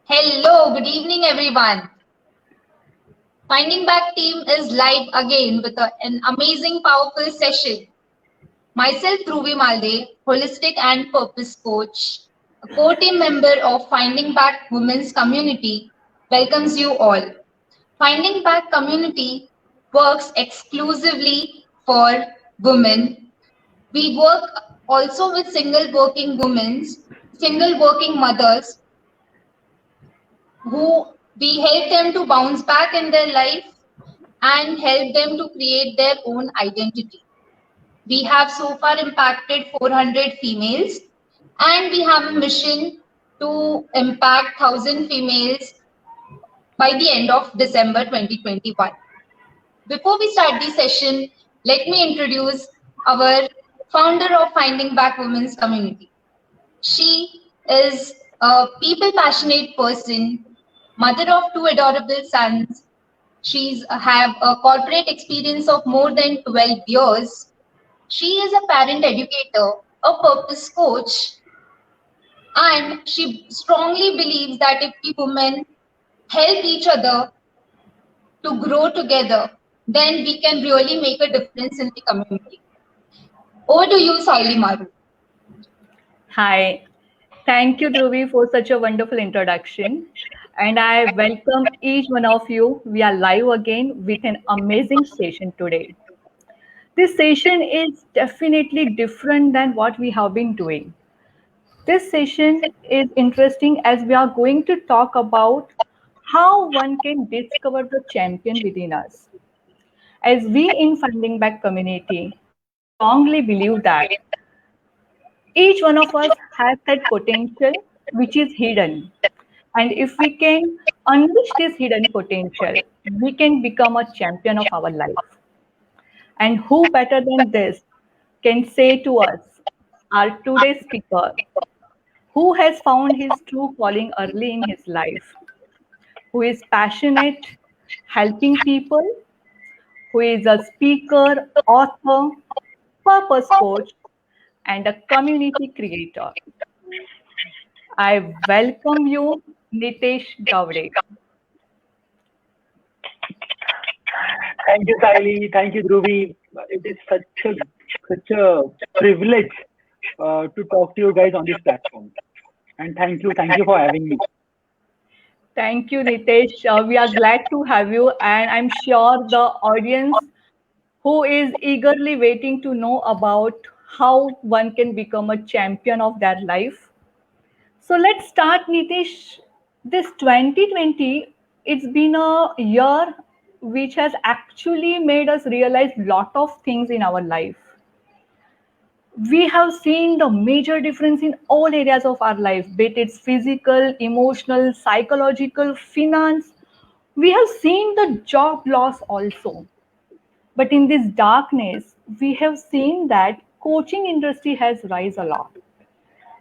Hello, good evening, everyone. Finding Back team is live again with an amazing, powerful session. Myself, Dhruvi Malde, holistic and purpose coach, a core team member of Finding Back Women's Community, welcomes you all. Finding Back Community works exclusively for women. We work also with single working mothers who we help them to bounce back in their life and help them to create their own identity. We have so far impacted 400 females and we have a mission to impact 1,000 females by the end of December 2021. Before we start the session, let me introduce our founder of Finding Back Women's Community. She is a people passionate person, mother of two adorable sons. She's have a corporate experience of more than 12 years. She is a parent educator, a purpose coach, and she strongly believes that if we women help each other to grow together, then we can really make a difference in the community. Over to you, Saili Maru. Hi, thank you, Dhruvi, for such a wonderful introduction. And I welcome each one of you. We are live again with an amazing session today. This session is definitely different than what we have been doing. This session is interesting as we are going to talk about how one can discover the champion within us. As we in Finding Back community strongly believe that each one of us has that potential which is hidden. And if we can unleash this hidden potential, we can become a champion of our life. And who better than this can say to us, our today's speaker, who has found his true calling early in his life, who is passionate, helping people, who is a speaker, author, purpose coach, and a community creator. I welcome you, Nitesh Gowde. Thank you, Saili. Thank you, Dhruvi. It is such a privilege to talk to you guys on this platform. And thank you for having me. Thank you, Nitesh. We are glad to have you, and I'm sure the audience who is eagerly waiting to know about how one can become a champion of their life. So let's start, Nitish. This 2020, it's been a year which has actually made us realize lot of things in our life. We have seen the major difference in all areas of our life, be it it's physical, emotional, psychological, finance. We have seen the job loss also. But in this darkness, we have seen that coaching industry has rise a lot.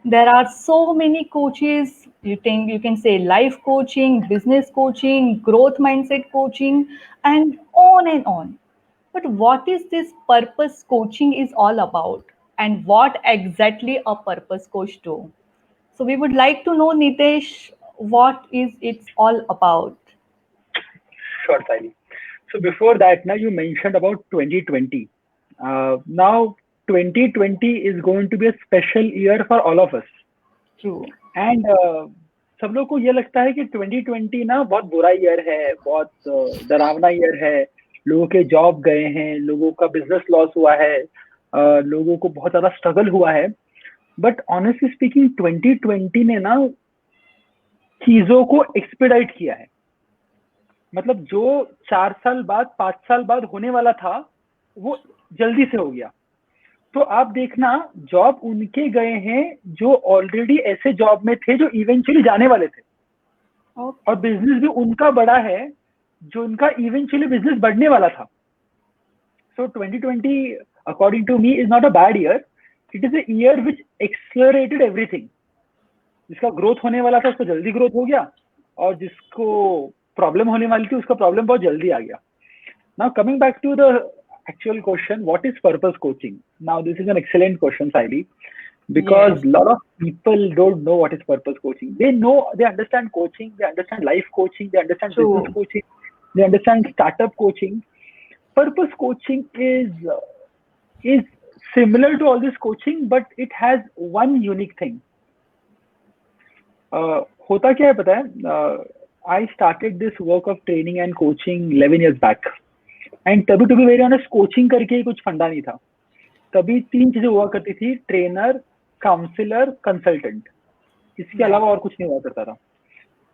There are so many coaches. You can say life coaching, business coaching, growth mindset coaching, and on and on. But what is this purpose coaching is all about, and what exactly a purpose coach do? So we would like to know, Nitesh, what is it's all about? Sure, Saili. So before that, now you mentioned about 2020. Now 2020 is going to be a special year for all of us. True. And सब लोग को ये लगता है कि 2020 ना बहुत बुरा ईयर है, बहुत डरावना ईयर है. लोगों के जॉब गए हैं, लोगों का बिजनेस लॉस हुआ है, लोगों को बहुत ज्यादा स्ट्रगल हुआ है. बट ऑनेस्टली स्पीकिंग 2020 ने ना चीजों को एक्सपेडाइट किया है. मतलब जो 4 साल बाद 5 साल बाद होने वाला था वो जल्दी से हो गया. तो आप देखना, जॉब उनके गए हैं जो ऑलरेडी ऐसे जॉब में थे जो इवेंचुअली जाने वाले थे. और बिजनेस भी उनका बड़ा है जो उनका इवेंचुअली बिजनेस बढ़ने वाला था. So 2020 according to me is not a bad year. It is a year which accelerated everything. जिसका ग्रोथ होने वाला था उसका जल्दी ग्रोथ हो गया, और जिसको प्रॉब्लम होने वाली थी उसका प्रॉब्लम बहुत जल्दी आ गया. Now coming back to the actual question, what is purpose coaching? Now this is an excellent question, Saili. because Yes. a lot of people don't know what is purpose coaching. They understand coaching, they understand life coaching, they understand business True. coaching, they understand startup coaching. Purpose coaching is similar to all this coaching, but it has one unique thing. होता क्या है पता है? I started this work of training and coaching 11 years back. And तभी to be very honest, coaching करके ही कुछ फंडा नहीं था. तभी 3 चीजें हुआ करती थी: ट्रेनर, काउंसलर, कंसल्टेंट. इसके अलावा और कुछ नहीं हुआ करता था.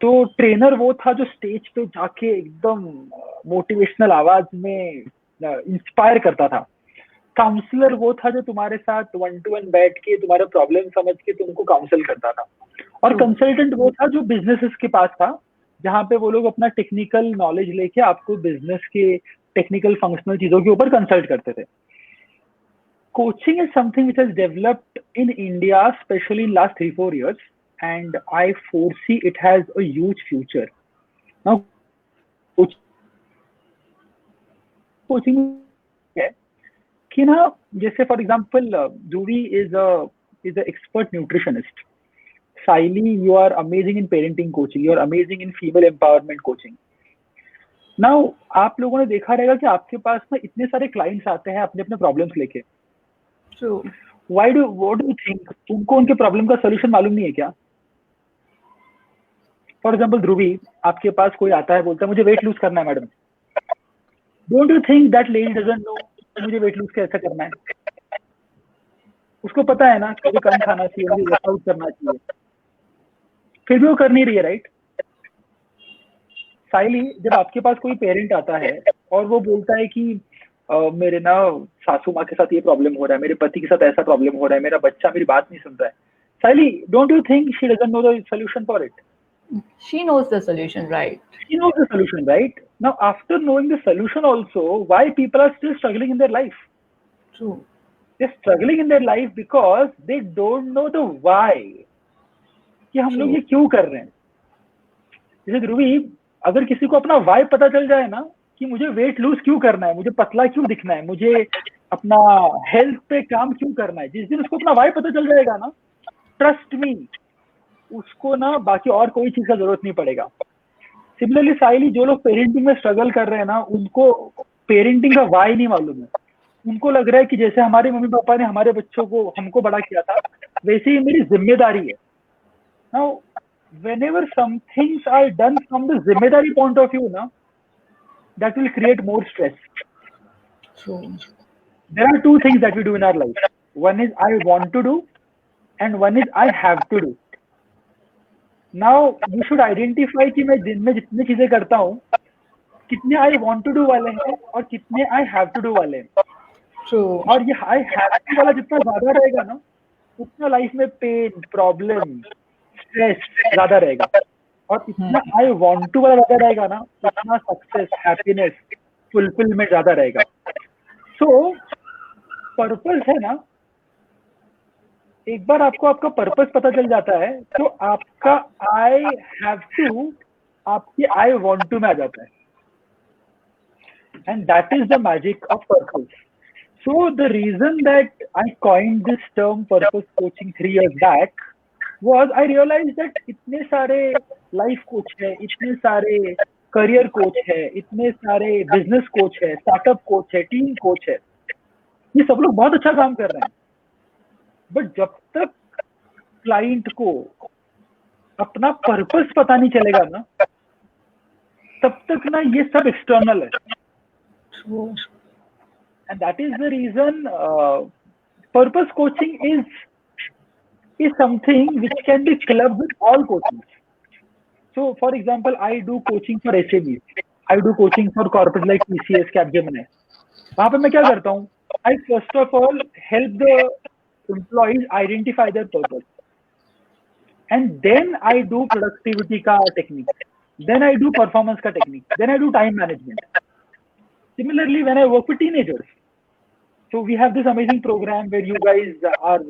तो ट्रेनर वो था जो स्टेज पे जाके एकदम मोटिवेशनल आवाज में इंस्पायर करता था. काउंसलर वो था जो तुम्हारे साथ 1-to-1 बैठ के तुम्हारा प्रॉब्लम समझ के तुमको काउंसल करता था. और कंसल्टेंट वो था जो बिजनेसेस के पास था, जहाँ पे वो लोग अपना टेक्निकल नॉलेज लेके आपको बिजनेस के टेक्निकल फंक्शनल चीजों के ऊपर कंसल्ट करते थे. Coaching is something which has developed in India, especially in last 3-4 years, and I foresee it has a huge future. Now, coaching है कि ना, जैसे for example, Dhruvi is a expert nutritionist. Saili, you are amazing in parenting coaching. You are amazing in female empowerment coaching. Now, आप लोगों ने देखा रहेगा कि आपके पास ना इतने सारे क्लाइंट्स आते हैं अपने अपने प्रॉब्लम्स लेके. True. What do you think? तुमको उनके प्रॉब्लम का सोल्यूशन मालूम नहीं है क्या? फॉर एग्जाम्पल ध्रुवी, आपके पास कोई आता है, बोलता है मुझे वेट लूज करना है madam. Don't you think that lady doesn't know मुझे वेट लूज कैसे करना है? उसको पता है ना कि मुझे कम खाना चाहिए, मुझे वर्कआउट करना चाहिए, फिर भी वो कर नहीं रही है, राइट? साइली, जब आपके पास कोई पेरेंट आता है और वो बोलता है कि मेरे ना सासू माँ के साथ ये प्रॉब्लम हो रहा है, मेरे पति के साथ ऐसा प्रॉब्लम हो रहा है, मेरा बच्चा मेरी बात नहीं सुन रहा है. Saili, don't you think she doesn't know the solution for it? She knows the solution, right? She knows the solution, right? Now, after knowing the solution also, why people are still struggling in their life? True. They're struggling in their life because they don't know the why. कि हम लोग ये क्यों कर रहे हैं? जैसे ध्रुवी, अगर किसी को अपना why पता चल जाए ना, कि मुझे वेट लूज क्यों करना है, मुझे पतला क्यों दिखना है, मुझे अपना हेल्थ पे काम क्यों करना है, जिस दिन उसको अपना why पता चल जाएगा ना, ट्रस्ट मी, उसको ना बाकी और कोई चीज का जरूरत नहीं पड़ेगा. सिमिलरली साइली, जो लोग पेरेंटिंग में स्ट्रगल कर रहे हैं ना, उनको पेरेंटिंग का वाई नहीं मालूम है. उनको लग रहा है कि जैसे हमारे मम्मी पापा ने हमारे बच्चों को हमको बड़ा किया था, वैसे ही मेरी जिम्मेदारी है. Now whenever some things are done from the जिम्मेदारी point of view ना, that will create more stress. True. There are two things that we do in our life. One is I want to do, and one is I have to do. Now you should identify कि मैं दिन में जितनी चीजें करता हूँ, कितने I want to do वाले हैं और कितने I have to do वाले हैं. True. और ये I have to वाला जितना ज्यादा रहेगा ना, उतना लाइफ में पेन, प्रॉब्लम, स्ट्रेस ज्यादा रहेगा. और इतना I want to वाला ज्यादा रहेगा ना, उतना सक्सेस, हैप्पीनेस, फुलफिलमेंट ज्यादा रहेगा. सो पर्पस है ना, एक बार आपको आपका पर्पस पता चल जाता है तो आपका आई हैव टू आपके आई वांट टू में आ जाता है. And that is the magic of purpose. So the reason that I coined this term purpose coaching 3 years back was I realized that इतने सारे लाइफ कोच है, इतने सारे करियर कोच है, इतने सारे बिजनेस कोच है, स्टार्टअप कोच है, टीम कोच है, ये सब लोग बहुत अच्छा काम कर रहे हैं. बट जब तक क्लाइंट को अपना पर्पस पता नहीं चलेगा ना, तब तक ना ये सब एक्सटर्नल है. And that is the reason purpose coaching is something which can be clubbed with all coaching. So for example, I do coaching for SMEs, I do coaching for corporates like TCS, Capgemini. वहाँ पे मैं क्या करता हूँ? I first of all help the employees identify their purpose, and then I do productivity का technique, then I do performance का technique, then I do time management. Similarly, when I work with teenagers, so we have this amazing program where you guys are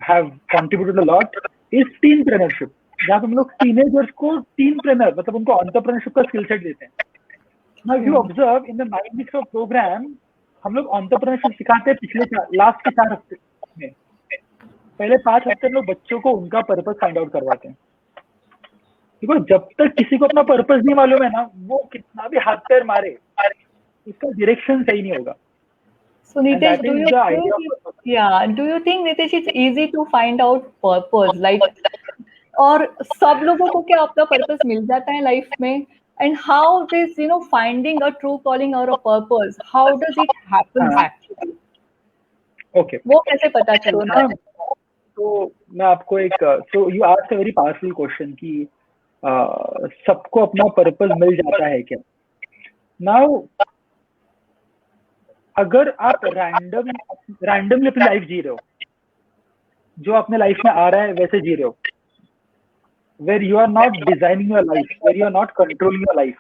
have contributed a lot, is teenpreneurship, जहाँ पे हम लोग teenagers को टीनप्रेनर मतलब उनको entrepreneurship का skill set देते हैं. Now if you observe in the 9 weeks of program, हम लोग एंटरप्रेन्योरशिप सिखाते हैं पिछले लास्ट के 4 हफ्ते में. पहले 5 हफ्ते लोग बच्चों को उनका पर्पस फाइंड आउट करवाते हैं, देखो जब तक किसी को अपना पर्पस नहीं मालूम है ना, वो कितना भी हाथ पैर मारे उसका डायरेक्शन सही नहीं होगा। So And Nitesh, that do is you the think, idea of purpose. yeah, do you think Nitesh it's easy to find out purpose? Like, और सब लोगों को क्या अपना पर्पस मिल जाता है लाइफ में? And how this, finding a true calling or a purpose, how does it happens हाँ, actually? okay. वो कैसे पता तो चलता ना, है? तो मैं आपको एक, so you asked a very powerful question कि सबको अपना पर्पस मिल जाता है क्या? नाउ अगर आप रैंडमली अपनी लाइफ जी रहे हो, जो अपने लाइफ में आ रहा है वैसे जी रहे हो, where you are not designing your life, where you are not controlling your life,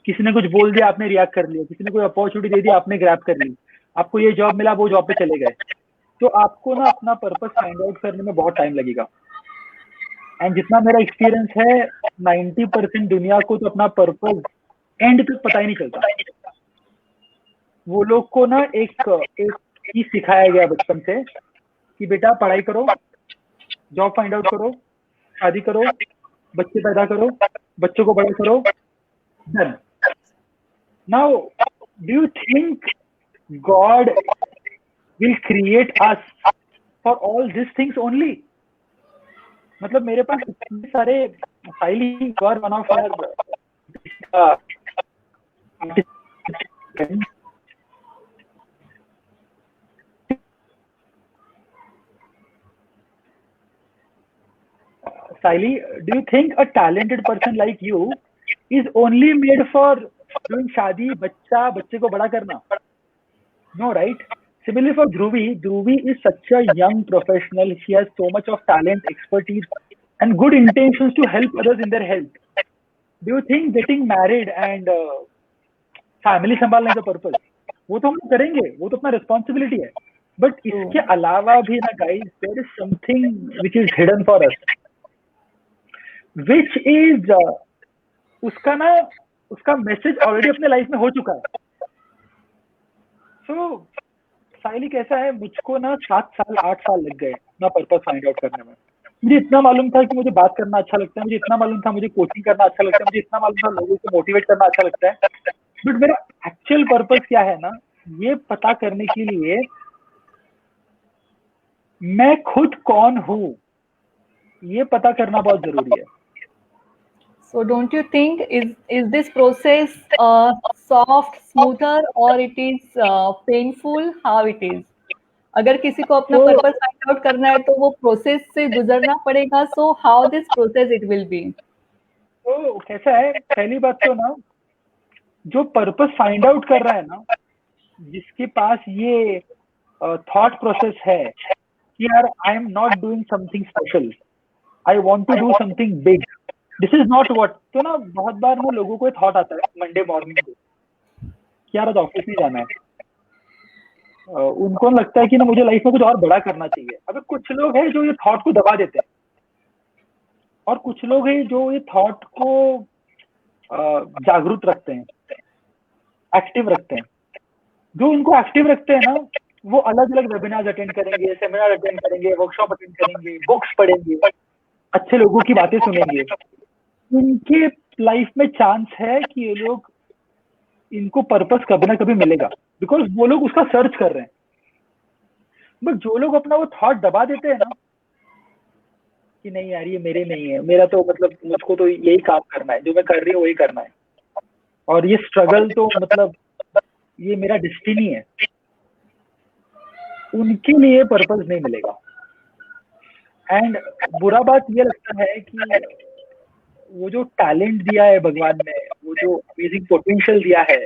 किसी ने कुछ बोल दिया आपने रिएक्ट कर लिया, किसी ने कोई अपॉर्चुनिटी दे दी आपने ग्रैब कर ली, आपको ये जॉब मिला वो जॉब पे चले गए, तो आपको ना अपना पर्पस फाइंड आउट करने में बहुत टाइम लगेगा। एंड जितना मेरा एक्सपीरियंस है 90% दुनिया को तो अपना पर्पस एंड तक पता ही नहीं चलता। वो लोग को ना एक चीज सिखाया गया बचपन से कि बेटा पढ़ाई करो, जॉब फाइंड आउट करो, शादी करो, बच्चे पैदा करो, बच्चों को बड़ा करो, done. Now do you think God will create us for all this things only? मतलब मेरे पास इतने सारे filing were one of Saili, do you think a talented person like you is only made for doing शादी, बच्चे को बड़ा करना? No, right? Similarly for Dhruvi is such a young professional. She has so much of talent, expertise, and good intentions to help others in their health. Do you think getting married and family संभालने का purpose, वो तो हम करेंगे, वो तो अपना responsibility है. But इसके अलावा भी ना guys, there is something which is hidden for us, which is उसका मैसेज ऑलरेडी अपने लाइफ में हो चुका है। सो साइली कैसा है, मुझको ना 7 साल 8 साल लग गए अपना पर्पस फाइंड आउट करने में। मुझे इतना मालूम था कि मुझे बात करना अच्छा लगता है, मुझे इतना मालूम था मुझे कोचिंग करना अच्छा लगता है, मुझे इतना मालूम था लोगों को मोटिवेट करना अच्छा लगता है, बट मेरा एक्चुअल पर्पस क्या है ना, ये पता करने के लिए मैं खुद कौन हूँ ये पता करना बहुत जरूरी है। So don't you think is this process soft, smoother, or it is painful? How it is? अगर किसी को अपना पर्पस फाइंड आउट करना है तो वो प्रोसेस से गुजरना पड़ेगा। So how this process it will be? तो कैसा है, पहली बात तो ना जो पर्पस फाइंड आउट कर रहा है ना, जिसके पास ये थॉट प्रोसेस है कि यार I am not doing something special, I want to do something big, this is not what, तो ना बहुत बार वो लोगों को थॉट आता है मंडे मॉर्निंग को कि यार आज ऑफिस नहीं जाना है, उनको लगता है कि ना मुझे लाइफ में कुछ और बड़ा करना चाहिए। अगर कुछ लोग हैं जो ये थॉट को दबा देते हैं और कुछ लोग हैं जो ये थॉट को जागरूक रखते हैं, एक्टिव रखते हैं। जो इनको एक्टिव रखते हैं ना वो अलग अलग वेबिनार अटेंड करेंगे, सेमिनार अटेंड करेंगे, वर्कशॉप अटेंड करेंगे, बुक्स पढ़ेंगे, अच्छे लोगों की बातें सुनेंगे, इनके लाइफ में चांस है कि ये लोग, इनको पर्पस कभी ना कभी मिलेगा, बिकॉज वो लोग उसका सर्च कर रहे हैं। बट जो लोग अपना वो थॉट दबा देते हैं ना कि नहीं यार ये मेरे नहीं है, मेरा तो मतलब मुझको तो यही काम करना है, जो मैं कर रही हूँ वही करना है, और ये स्ट्रगल तो मतलब ये मेरा डेस्टिनी है, उनके लिए पर्पस नहीं मिलेगा। एंड बुरा बात ये लगता है कि वो जो टैलेंट दिया है भगवान ने, वो जो अमेजिंग पोटेंशियल दिया है,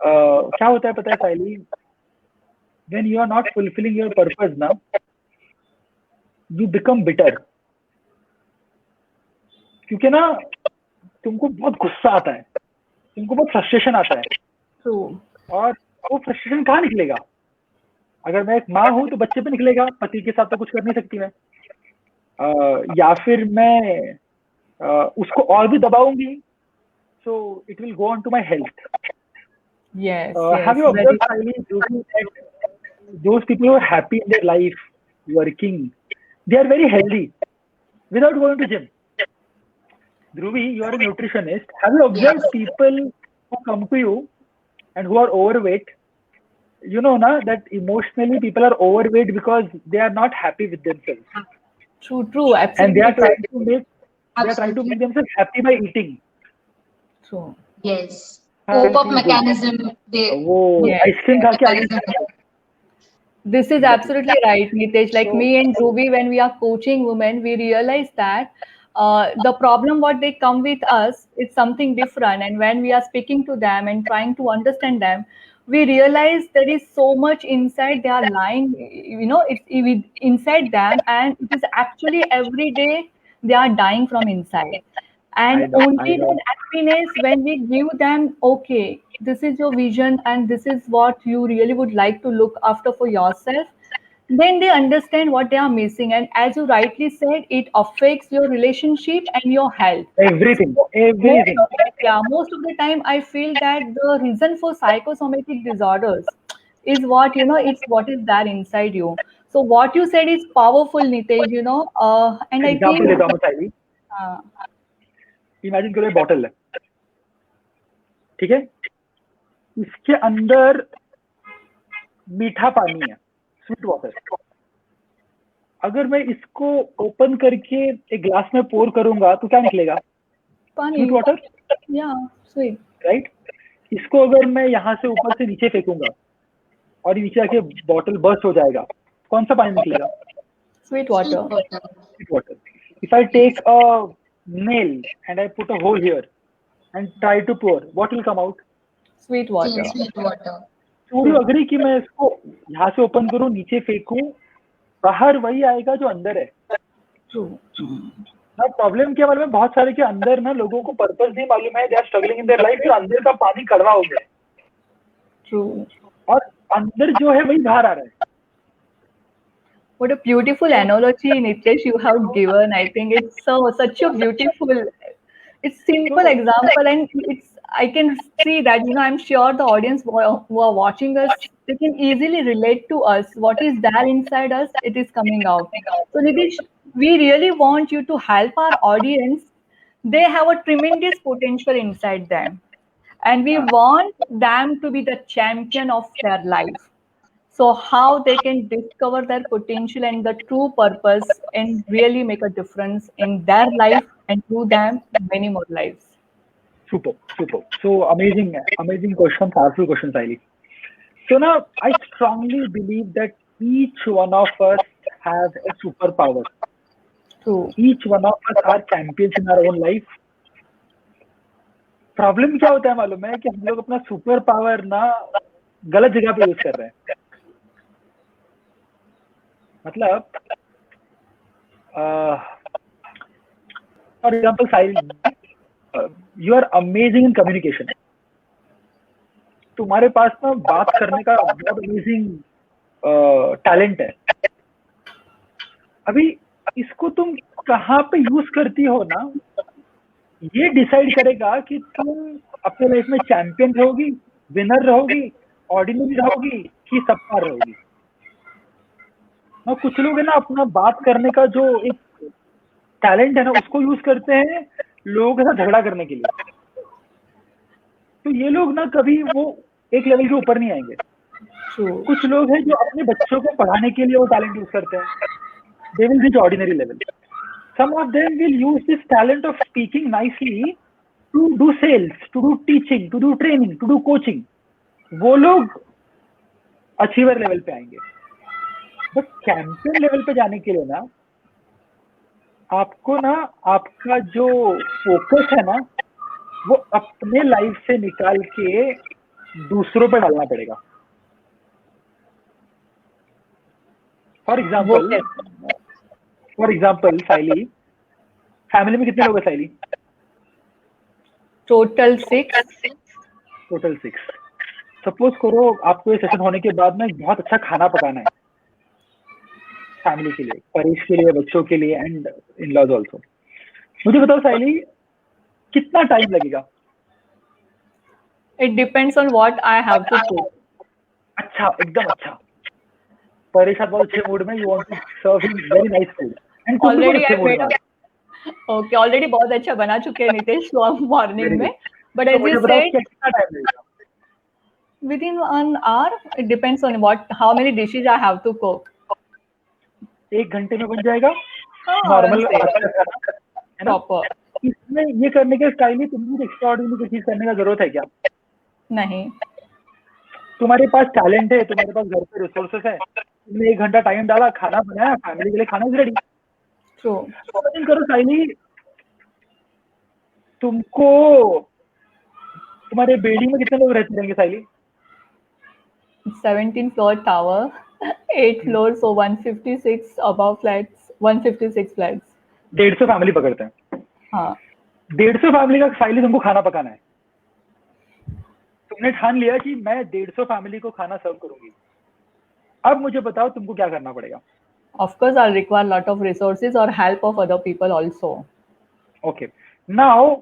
क्या होता है पता है Saili, when you are not fulfilling your purpose ना, यू बिकम बिटर, क्योंकि ना तुमको बहुत गुस्सा आता है, तुमको बहुत फ्रस्ट्रेशन आता है, और वो फ्रस्ट्रेशन कहाँ निकलेगा? अगर मैं एक माँ हूँ तो बच्चे पे निकलेगा, पति के साथ तो कुछ कर नहीं सकती मैं, या फिर मैं उसको और भी दबाऊंगी, so it will go on to my health. Yes. Have you observed, those people who are happy in their life, working, they are very healthy without going to gym. Dhruvi, you are a nutritionist. Have you observed people who come to you and who are overweight? You know na, that emotionally people are overweight because they are not happy with themselves. True, And absolutely. they are trying to make Absolutely. themselves happy by eating. True. Yes. हाँ, Pop-up feel good. mechanism. वो Yes, ice cream खा के आगे mechanism. This is Exactly. absolutely right, Nitesh. Like So- me and Ruby, when we are coaching women, we realize that the problem what they come with us is something different. And when we are speaking to them and trying to understand them, we realize there is so much inside they are lying. It's inside them, and it is actually every day they are dying from inside. And I know. only that happiness when we give them, okay, this is your vision and this is what you really would like to look after for yourself, then they understand what they are missing. And as you rightly said, it affects your relationship and your health. Everything. So Everything. most of the time I feel that the reason for psychosomatic disorders is it's what is there inside you. So what you said is powerful, Nitesh, and I example think देता हूँ साइली. uh, imagine करो bottle है, ठीक है, इसके अंदर मीठा पानी है, स्वीट वाटर. अगर मैं इसको ओपन करके एक ग्लास में पोर करूंगा तो क्या निकलेगा? Pani. Sweet water, Yeah, sweet. Right. इसको अगर मैं यहाँ से ऊपर से नीचे फेंकूंगा और नीचे आके बॉटल बर्स्ट हो जाएगा, कौन सा पानी निकलेगा? Sweet water. Sweet water. If I take a nail and I put a hole here and try to pour, what will come out? Sweet water. Sweet water. Would you agree कि मैं इसको यहाँ से ओपन करूँ, नीचे फेंकूं, बाहर वही आएगा जो अंदर है. True. ना प्रॉब्लम क्या मालूम है, बहुत सारे के अंदर ना लोगों को पर्पस नहीं मालूम है, they are struggling in their life, फिर अंदर का पानी कड़वा हो गया True. और अंदर जो है वही बाहर आ रहा है. What a beautiful analogy, Nitesh, you have given. I think it's such a beautiful, it's simple example, and I can see that I'm sure the audience who are watching us, they can easily relate to us. What is there inside us, it is coming out. So Nitesh, we really want you to help our audience. They have a tremendous potential inside them, and we want them to be the champion of their life. So how they can discover their potential and the true purpose and really make a difference in their life and through them many more lives. Super. So amazing question, powerful question, Saili. So now I strongly believe that each one of us has a superpower. True. Each one of us are champions in our own life. Problem क्या होता है मालूम है कि हम लोग अपना super power ना गलत जगह पे यूज कर रहे हैं. मतलब for example Sahil, you are amazing in communication. तुम्हारे पास ना बात करने का बहुत अमेजिंग टैलेंट है. अभी इसको तुम कहाँ पे यूज करती हो ना, ये डिसाइड करेगा कि तुम अपने लाइफ में चैंपियन रहोगी, विनर रहोगी, ऑर्डिनरी रहोगी कि सबका रहोगी. ना कुछ लोग है ना अपना बात करने का जो एक टैलेंट है ना उसको यूज करते हैं लोगों के साथ झगड़ा करने के लिए. तो ये लोग ना कभी वो एक लेवल के ऊपर नहीं आएंगे. कुछ लोग हैं जो अपने बच्चों को पढ़ाने के लिए वो टैलेंट यूज करते हैं, they will reach ordinary level. Some of them will use this talent of speaking nicely to do sales, to do teaching, to do training, to do coaching. वो लोग अचीवर लेवल पे आएंगे. But champion level पे जाने के लिए ना आपको ना आपका जो फोकस है ना वो अपने लाइफ से निकाल के दूसरों पे डालना पड़ेगा. फॉर एग्जाम्पल साइली, फैमिली में कितने लोग हैं साइली? Total 6. सपोज करो आपको ये सेशन होने के बाद ना बहुत अच्छा खाना पकाना है फैमिली के लिए, परेश के लिए, बच्चों के लिए एंड इन लॉज ऑल्सो. मुझे बताओ साइली, कितना टाइम लगेगा? It depends on what I have to cook. अच्छा, एकदम अच्छा. परेशान बहुत अच्छे मूड में, you want to serve him very nice food and तुम भी बहुत ऑलरेडी अच्छे आई मूड मेड में। ओके, ऑलरेडी बहुत अच्छा बना चुके हैं नितेश मॉर्निंग में, बट तो एज मुझे यू बताओ सेड क्या कितना टाइम लगेगा? within an hour. It depends on how many dishes I have to cook. 1 घंटे में बन जाएगा हाँ, नॉर्मल आराम से, अच्छा खाना, है ना? प्रॉपर। इसमें ये करने के स्टाइल में तुमको कुछ एक्स्ट्राऑर्डिनरी चीज करने का जरूरत है क्या? नहीं, तुम्हारे पास टैलेंट है, तुम्हारे पास घर पे रिसोर्सेस है, तुमने 1 घंटा टाइम डाला, खाना बनाया, फैमिली के लिए खाना इज रेडी। ट्रू। इमेजिन करो साइली, तुमको तुम्हारे बिल्डिंग में कितने लोग रहते रहेंगे साइली? 17 floor tower, 8 floors, so 156 above flats, 156 flats. 150 family पकड़ते हैं। हाँ, 150 फैमिली का साइली तुमको खाना पकाना है। तुमने ठान लिया कि मैं 150 फैमिली को खाना सर्व करूंगी। अब मुझे बताओ तुमको क्या करना पड़ेगा? of course I'll require lot of resources or help of other people also. Okay, now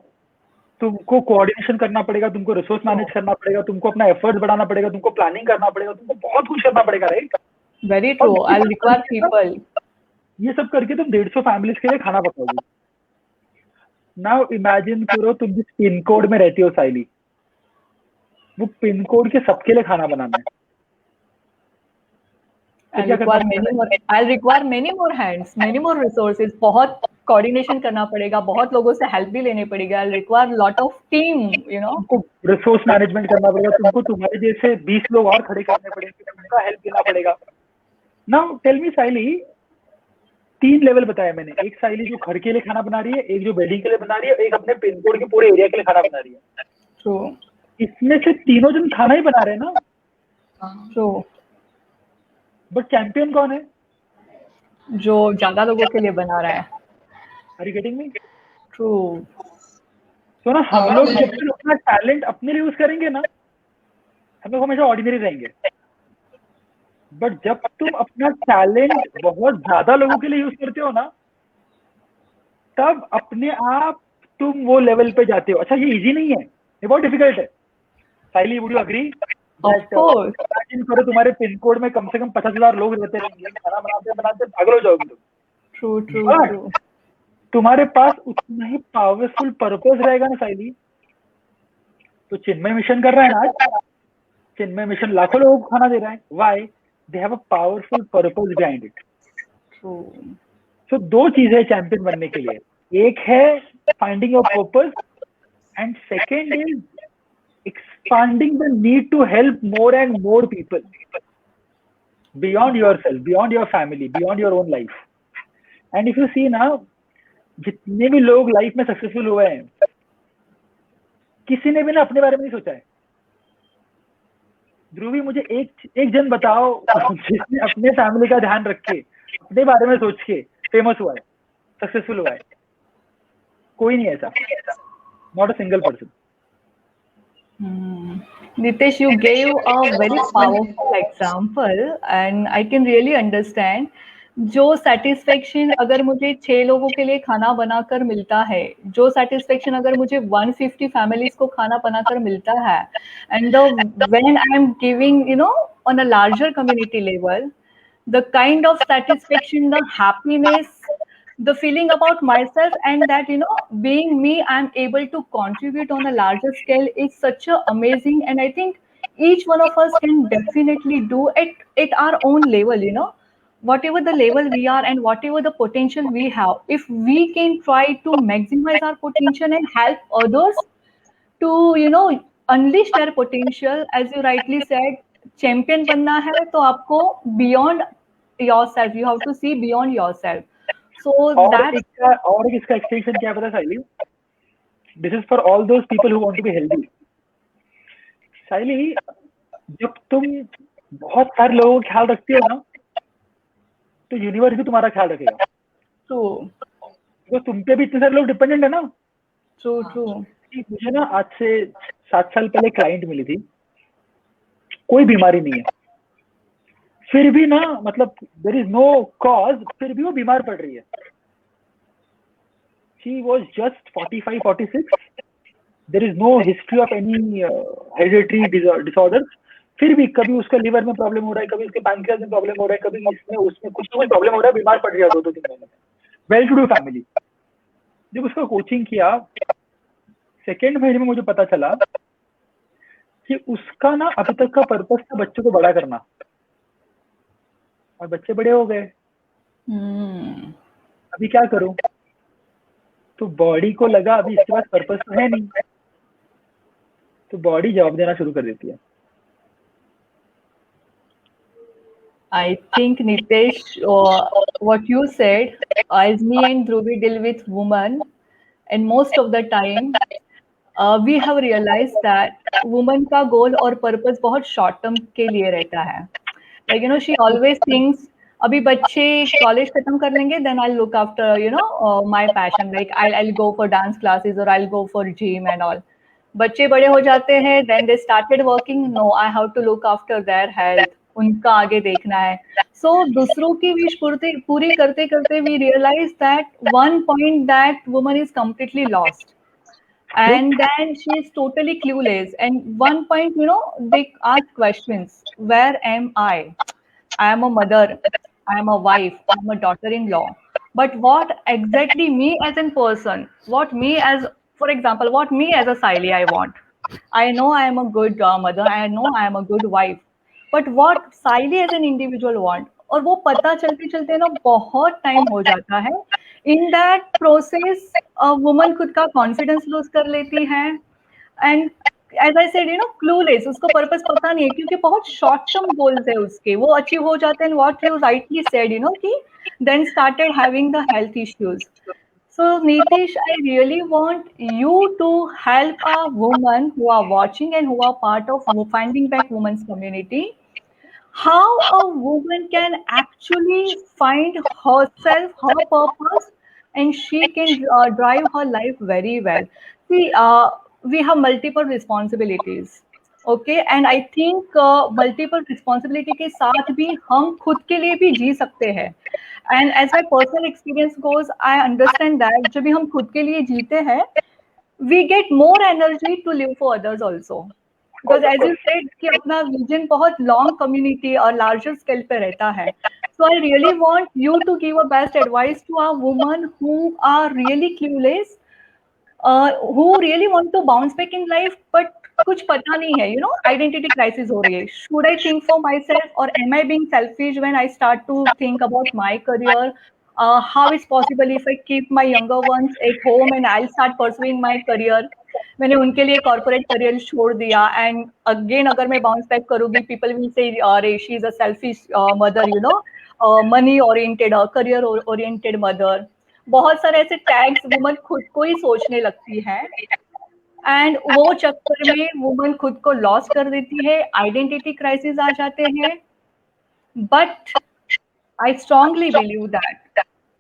तुमको कोऑर्डिनेशन करना पड़ेगा, तुमको रिसोर्स मैनेज करना पड़ेगा, तुमको अपना एफर्ट्स बढ़ाना पड़ेगा, तुमको प्लानिंग करना पड़ेगा, तुमको बहुत कुछ करना पड़ेगा, right? Very true. I'll require people. ये सब करके तुम 150 फैमिलीज के लिए खाना पकाओगे। नाउ इमेजिन करो तुम जिस पिन कोड में रहती हो साइली, वो पिन कोड के सबके लिए खाना बनाना है। तो क्या करना पड़ेगा? I'll require many more hands, many more resources. बहुत coordination करना पड़ेगा, बहुत लोगों से help भी लेनी पड़ेगी. I'll require lot of team, you know. तुमको रिसोर्स मैनेजमेंट करना पड़ेगा, तुमको तुम्हारे जैसे 20 लोग और खड़े करने पड़ेंगे, उनका हेल्प लेना पड़ेगा। नाउ टेल मी साइली, 3 लेवल बताया मैंने, एक साइली जो घर के लिए खाना बना रही है, एक जो बिल्डिंग के लिए बना रही है, एक अपने पिन कोड के पूरे एरिया के लिए खाना बना रही है। True. इसमें से तीनों जन खाना ही बना रहे हैं ना, True. बट चैंपियन कौन है? जो ज्यादा लोगों के लिए बना रहा है। Are you getting me? True. तो ना हम लोग जब तक अपना टैलेंट अपने लिए यूज करेंगे ना, हम लोग हमेशा ऑर्डिनरी रहेंगे। बट जब तुम अपना टैलेंट बहुत ज्यादा लोगों के लिए यूज करते हो ना, तब अपने आप तुम वो लेवल पे जाते हो। अच्छा, ये इजी नहीं है, ये बहुत डिफिकल्ट है। Saili, would you agree? Of course. Imagine करो तुम्हारे पिन कोड में कम से कम 50,000 लोग रहते रहेंगे, खाना बनाते बनाते पागल हो जाओगे तुम। True. True. But True. तुम्हारे पास उतना ही पावरफुल पर्पस रहेगा ना साइली। तो चिन्मय मिशन कर रहा है ना आज, चिन्मय मिशन लाखों लोगों को खाना दे रहा है। Why? They have a powerful purpose behind it. True. सो 2 चीजें चैंपियन बनने के लिए, एक है finding your purpose and second is expanding the need to help more and more people beyond yourself, beyond your family, beyond your own life. And if you see now, जितने भी लोग life में successful हुए हैं, किसी ने भी ना अपने बारे में नहीं सोचा है। ध्रुवी, मुझे एक जन बताओ जिसने अपने फैमिली का ध्यान रख के, अपने बारे में सोच के फेमस हुआ है, सक्सेसफुल हुआ है। कोई नहीं ऐसा, not a single person. Nitesh, you gave a very powerful example and I can really understand. जो satisfaction अगर मुझे 6 लोगों के लिए खाना बनाकर मिलता है, जो satisfaction अगर मुझे 150 families को खाना बनाकर मिलता है, and when I am giving, you know, on a larger community level, the kind of satisfaction, the happiness, the feeling about myself, and that, you know, being me, I'm able to contribute on a larger scale is such a amazing. And I think each one of us can definitely do it at our own level, you know, whatever the level we are and whatever the potential we have, if we can try to maximize our potential and help others to, you know, unleash their potential, as you rightly said, champion बनना है तो आपको beyond yourself, you have to see beyond yourself. So that और इसका extension क्या पता Saili? This is for all those people who want to be healthy. Saili, जब तुम बहुत सारे लोगों का ख्याल रखती हो ना, तो यूनिवर्स भी तुम्हारा ख्याल रखेगा। तो तुम पे भी इतने सारे लोग डिपेंडेंट है ना। ट्रू। मुझे ना आज से 7 साल पहले क्लाइंट मिली थी, कोई बीमारी नहीं है, फिर भी ना, मतलब देयर इज नो कॉज, फिर भी वो बीमार पड़ रही है। She was just 45-46, there is no history of any hereditary disorder, फिर भी कभी उसका लीवर में प्रॉब्लम हो रहा है, कभी उसके पैंक्रियाज में प्रॉब्लम हो रहा है, कभी इसमें उसमें कुछ कोई प्रॉब्लम हो रहा है, बीमार पड़ गया 2-3 महीने में। Well to do family. जब उसका कोचिंग किया, सेकेंड महीने में मुझे पता चला कि उसका ना अभी तक का पर्पस था बच्चों को बड़ा करना, और बच्चे बड़े हो गए। अभी क्या करूं? तो बॉडी को लगा अभी इसके पास पर्पस तो है नहीं, तो बॉडी जवाब देना शुरू कर देती है। I think Nitesh, what you said, as me and Dhruvi deal with women, and most of the time, we have realized that woman का goal और purpose बहुत short term के लिए रहता है. Like she always thinks, अभी बच्चे college खत्म कर लेंगे, then I'll look after my passion, like I'll go for dance classes or I'll go for gym and all. बच्चे बड़े हो जाते हैं, then they started working, no, I have to look after their health, उनका आगे देखना है. So दूसरों की wish पूरी करते करते we realize that one point that woman is completely lost, and then she is totally clueless. And one point, they ask questions: where am I? I am a mother, I am a wife, I am a daughter-in-law. But what exactly me as a person, what me as, for example, what me as a Siley I want? I know I am a good mother, I know I am a good wife. But what Siley as an individual want? और वो पता चलते चलते ना बहुत time हो जाता है. इन दैट प्रोसेस वुमन खुद का कॉन्फिडेंस लूज कर लेती है, and as I said clueless, उसको पर्पस पता नहीं है क्योंकि बहुत शॉर्ट टर्म गोल्स है उसके, वो अचीव हो जाते हैं. व्हाट यू राइटली सेड कि then started having the health issues. So Nitish, I really want you to help a woman who are watching and who are part of Finding Back Women's community, how a woman can actually find herself, her purpose, and she can drive her life very well. See, we have multiple responsibilities, okay, and I think multiple responsibility के साथ भी हम खुद के लिए भी जी सकते हैं. And as my personal experience goes, I understand that जब भी हम खुद के लिए जीते हैं, we get more energy to live for others also. Because as you said कि अपना vision बहुत long community और larger scale पे रहता है. So I really want you to give a best advice to our women who are really clueless, who really want to bounce back in life, but कुछ पता नहीं है, identity crisis हो रही है. Should I think for myself, or am I being selfish when I start to think about my career? How is possible if I keep my younger ones at home and I'll start pursuing my career? मैंने उनके लिए corporate career छोड़ दिया, and again अगर मैं bounce back करूंगी, people will say अरे she is a selfish mother, money oriented, career oriented mother. बहुत सारे ऐसे टैग्स वुमन खुद को ही सोचने लगती है, एंड वो चक्कर में वुमन खुद को लॉस कर देती है, आइडेंटिटी क्राइसिस आ जाते हैं. But I strongly believe that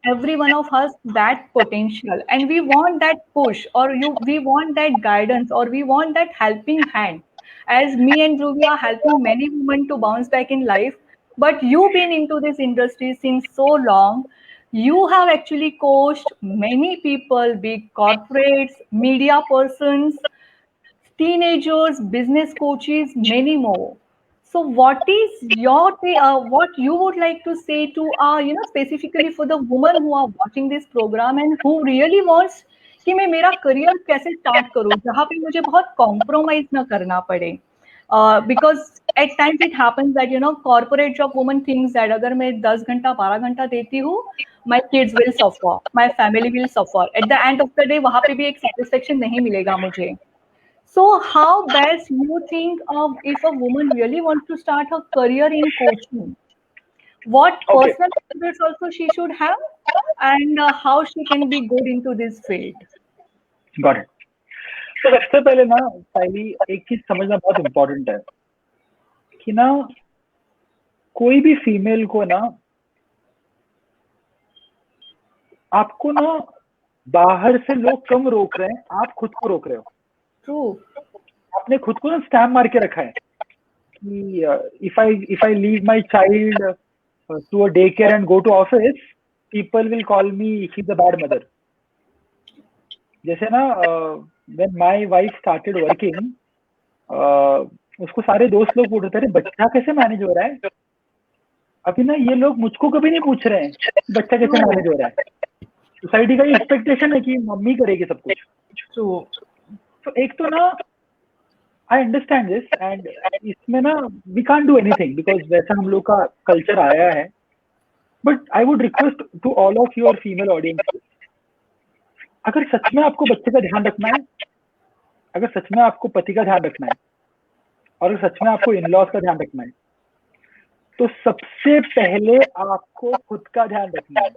every one of us that potential, and we want that push, or we want that guidance, or we want that helping hand, as me and Dhruvi are helping many women to bounce back in life. But you've been into this industry since so long, you have actually coached many people, big corporates, media persons, teenagers, business coaches, many more. So what is your what you would like to say to specifically for the women who are watching this program and who really wants कि मैं मेरा career कैसे start करूं जहाँ पे मुझे बहुत compromise ना करना पड़े, because at times it happens that corporate job woman thinks that अगर मैं 10 घंटा 12 घंटा देती हूँ, my kids will suffer, my family will suffer, at the end of the day वहाँ पे भी एक सेटिस्फेक्शन नहीं मिलेगा मुझे. So how best you think of if a woman really wants to start her career in coaching? What personal habits also she should have, and how she can be good into this field? Got it. तो सबसे पहले ना साइली एक चीज समझना बहुत important है कि ना कोई भी फीमेल को ना आपको ना बाहर से लोग कम रोक रहे हैं, आप खुद को रोक रहे हो. True. आपने खुद को ना स्टैम्प मार के रखा है कि if I leave my child to a daycare and go to office, people will call me she's a bad mother. जैसे ना when my wife started working, उसको सारे दोस्त लोग पूछ रहे थे, अरे बच्चा कैसे मैनेज हो रहा है? अभी ना ये लोग मुझको कभी नहीं पूछ रहे हैं बच्चा कैसे मैनेज हो रहा है। सोसाइटी का ये एक्सपेक्टेशन है कि मम्मी करेगी सब कुछ। तो एक तो ना आई अंडरस्टैंड दिस, एंड इसमें ना we can't do anything because वैसा हम लोग का कल्चर आया है। But I would request to all of your female audience, अगर सच में आपको बच्चे का ध्यान रखना है, अगर सच में आपको पति का ध्यान रखना है, और अगर सच में आपको इन लॉज का ध्यान रखना है, तो सबसे पहले आपको खुद का ध्यान रखना है।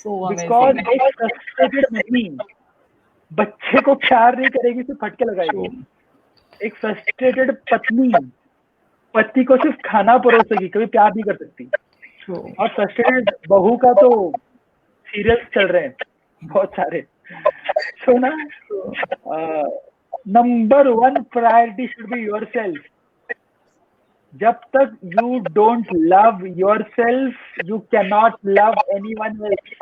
बिकॉज एक फ्रस्ट्रेटेड मम्मी बच्चे को प्यार नहीं करेगी, सिर्फ फटके लगाएगी। एक फ्रस्ट्रेटेड पत्नी पति को सिर्फ खाना परोसेगी, कभी प्यार नहीं कर सकती। और फ्रस्ट्रेटेड बहू का तो सीरियल्स चल रहे हैं बहुत सारे। सो ना number 1 priority should be yourself. जब तक you don't love yourself, you can not love anyone else.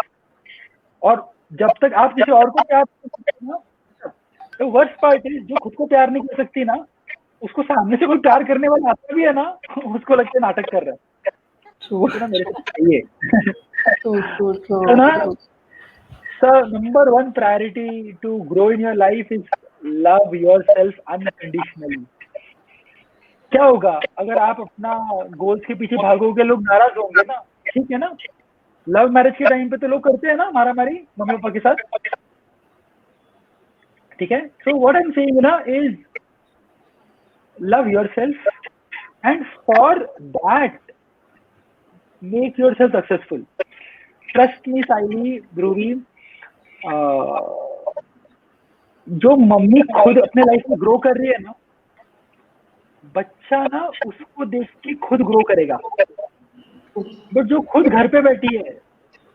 और जब तक आप किसी और को प्यार नहीं कर सकते ना, तो वर्स्ट पार्ट इज जो खुद को प्यार नहीं कर सकती ना, उसको सामने से कोई प्यार करने वाला आता भी है ना, उसको लगता है नाटक कर रहा है। मेरे को चाहिए। तो ना sir, number 1 priority to grow in your life is love yourself unconditionally. क्या होगा अगर आप अपना गोल्स के पीछे भागोगे? लोग नाराज होंगे ना, ठीक है ना। लव मैरिज के टाइम पे तो लोग करते हैं ना मारामारी मम्मी पापा के साथ, ठीक है। So what I am saying ना is love yourself, and for that make yourself successful. Trust me Saili, Dhruvi, जो मम्मी खुद अपने लाइफ में ग्रो कर रही है ना, बच्चा ना उसको देख के खुद ग्रो करेगा। बट जो खुद घर पे बैठी है,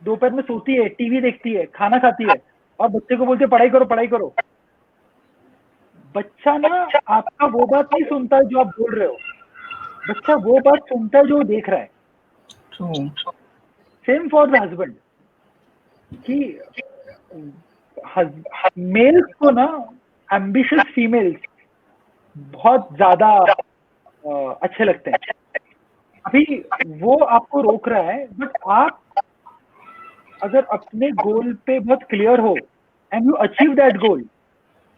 दोपहर में सोती है, टीवी देखती है, खाना खाती है, और बच्चे को बोलते पढ़ाई करो पढ़ाई करो, बच्चा ना आपका वो बात नहीं सुनता है जो आप बोल रहे हो, बच्चा वो बात सुनता है जो देख रहा है। सेम फॉर द हस्बैंड, कि मेल्स को ना एम्बिशियस फीमेल्स बहुत ज्यादा अच्छे लगते हैं। अभी वो आपको रोक रहा है, बट आप अगर अपने गोल पे बहुत क्लियर हो and you achieve that goal,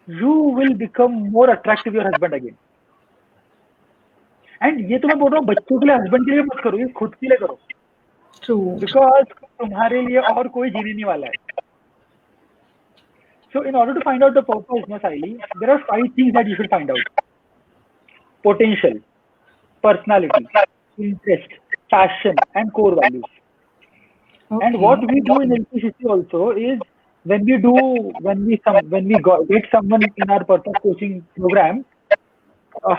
you will become more attractive your husband again. And ये तो मैं बोल रहा हूँ बच्चों के लिए, हस्बैंड के लिए मत करो, ये खुद के लिए करो। बिकॉज तुम्हारे लिए और कोई जीने नहीं वाला है। So in order to find out the purpose, no, Saili, there are 5 things that you should find out. Potential, personality, interest, passion, and core values. Okay. And what we do in LPCC also is when we get someone in our purpose coaching program,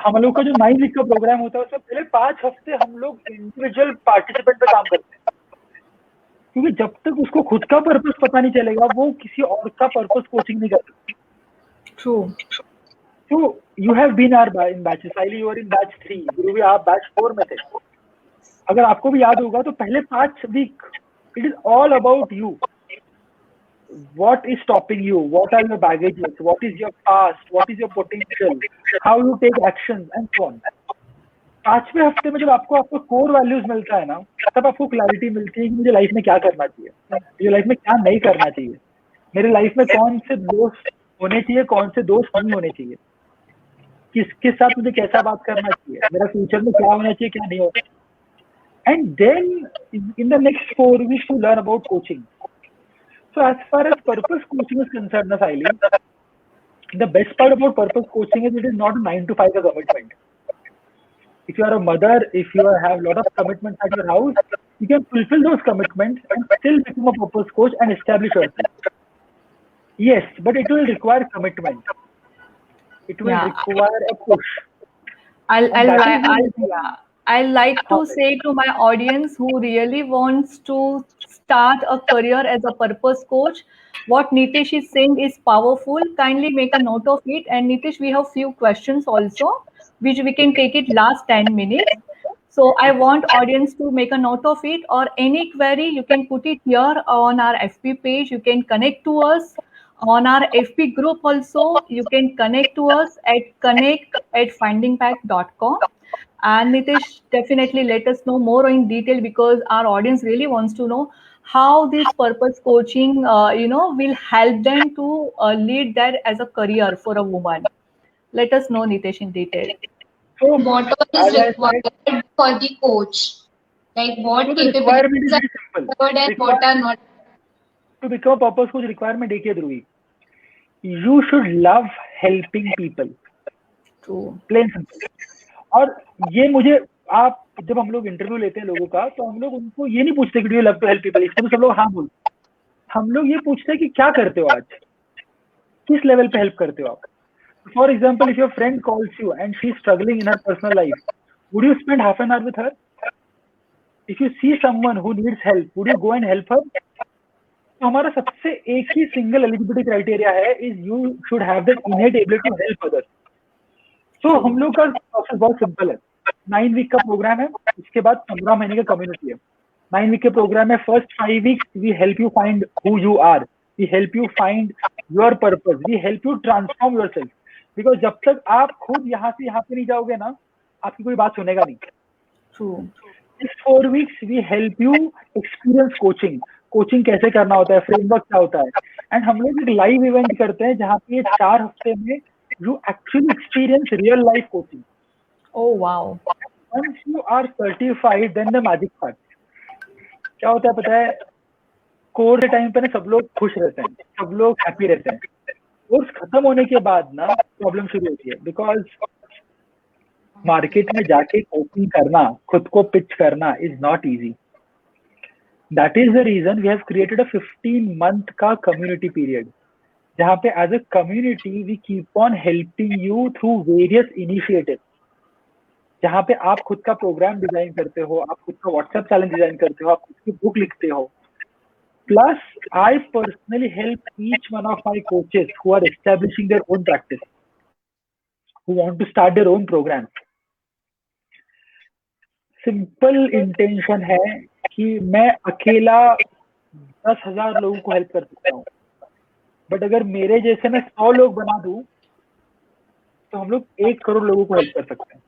हम लोग का जो 9 week का programme होता है उसमें पहले 5 हफ्ते हम लोग इंडिविजुअल पार्टिसिपेंट पे काम करते हैं, क्योंकि जब तक उसको खुद का पर्पस पता नहीं चलेगा वो किसी और का पर्पस कोचिंग नहीं कर सकती। ट्रू। तो you have been in batches, Saili you are in batch 3, Guru आप बैच 4 में थे। अगर आपको भी याद होगा तो पहले 5 week it is all about you, what is stopping you, what are your baggages, what is your past, what is your potential, how you take actions and so on. 5वें हफ्ते में जब आपको कोर वैल्यूज मिलता है ना, तब आपको क्लैरिटी मिलती है कि मुझे लाइफ में क्या करना चाहिए, मुझे लाइफ में क्या नहीं करना चाहिए, मेरे लाइफ में कौन से दोस्त होने चाहिए, कौन से दोस्त नहीं होने चाहिए, किसके साथ मुझे कैसा बात करना चाहिए, मेरा फ्यूचर में क्या होना चाहिए, क्या नहीं होना। And then in the next 4 weeks to learn about coaching. So as far as purpose coaching is concerned, Saili, the best part about purpose coaching is it is not a 9 to 5 commitment. If you are a mother, if you have a lot of commitments at your house, you can fulfill those commitments and still become a purpose coach and establish yourself. Yes, but it will require commitment. It will require a push. I like to say to my audience who really wants to start a career as a purpose coach, what Nitish is saying is powerful. Kindly make a note of it. And Nitish, we have few questions also, which we can take it last 10 minutes. So I want audience to make a note of it, or any query you can put it here on our FB page. You can connect to us On our FB group also, you can connect to us at connect@findingpack.com. And Nitish, definitely let us know more in detail, because our audience really wants to know how this purpose coaching, will help them to lead that as a career for a woman. Let us know, Nitish, in detail. So What all is as I said, required for the coach? Like what so the requirement capabilities is are very simple. required and what are not? To become a purpose coach, requirement एक ही है ध्रुवी. You should love helping people. True. Plain simple. और ये मुझे आप जब हम लोग interview लेते हैं लोगों का, तो हम लोग उनको ये नहीं पूछते कि do you love to help people. इसको तो सब लोग हाँ बोलते हैं. हम लोग ये पूछते हैं कि क्या करते हो आज, किस लेवल पे हेल्प करते हो आप. For example, if your friend calls you and she is struggling in her personal life, would you spend half an hour with her? If you see someone who needs help, would you go and help her? तो हमारा सबसे एक ही single eligibility criteria है, is you should have that innate ability to help others. तो हम लोग का प्रोसेस बहुत सिंपल है. 9 वीक का प्रोग्राम है, उसके बाद 15 महीने का कम्युनिटी है. 9 वीक के प्रोग्राम में first 5 weeks we help you find who you are, we help you find your purpose, we help you transform yourself. Because जब तक आप खुद यहाँ से यहाँ पे नहीं जाओगे ना, आपकी कोई बात सुनेगा नहीं. True. इस 4 weeks we help you experience coaching कैसे करना होता है, फ्रेमवर्क क्या होता है. एंड हम लोग एक लाइव इवेंट करते हैं जहाँ पे 4 हफ्ते में you actually experience real life coaching. Oh, wow. Once you are certified, then the magic starts. क्या होता है पता है, कोर्स के टाइम पे ना सब लोग खुश रहते हैं, सब लोग हैप्पी रहते हैं. कोर्स खत्म होने के बाद ना प्रॉब्लम शुरू होती है. बिकॉज मार्केट में जाके कोचिंग करना, खुद को पिच करना is not easy. That is the reason we have created a 15 month का कम्युनिटी पीरियड, जहाँ पे as a community we keep on helping you through various initiative. जहाँ पे आप खुद का प्रोग्राम डिजाइन करते हो, आप खुद का व्हाट्सएप चैलेंज डिजाइन करते हो, आप खुद की बुक लिखते हो. Plus I personally help each one of my coaches who are establishing their own practice, who want to start their own program. Simple intention है कि मैं अकेला 10,000 लोगों को हेल्प कर सकता हूँ, बट अगर मेरे जैसे मैं 100 लोग बना दूं तो हम लोग 1 करोड़ लोगों को हेल्प कर सकते हैं.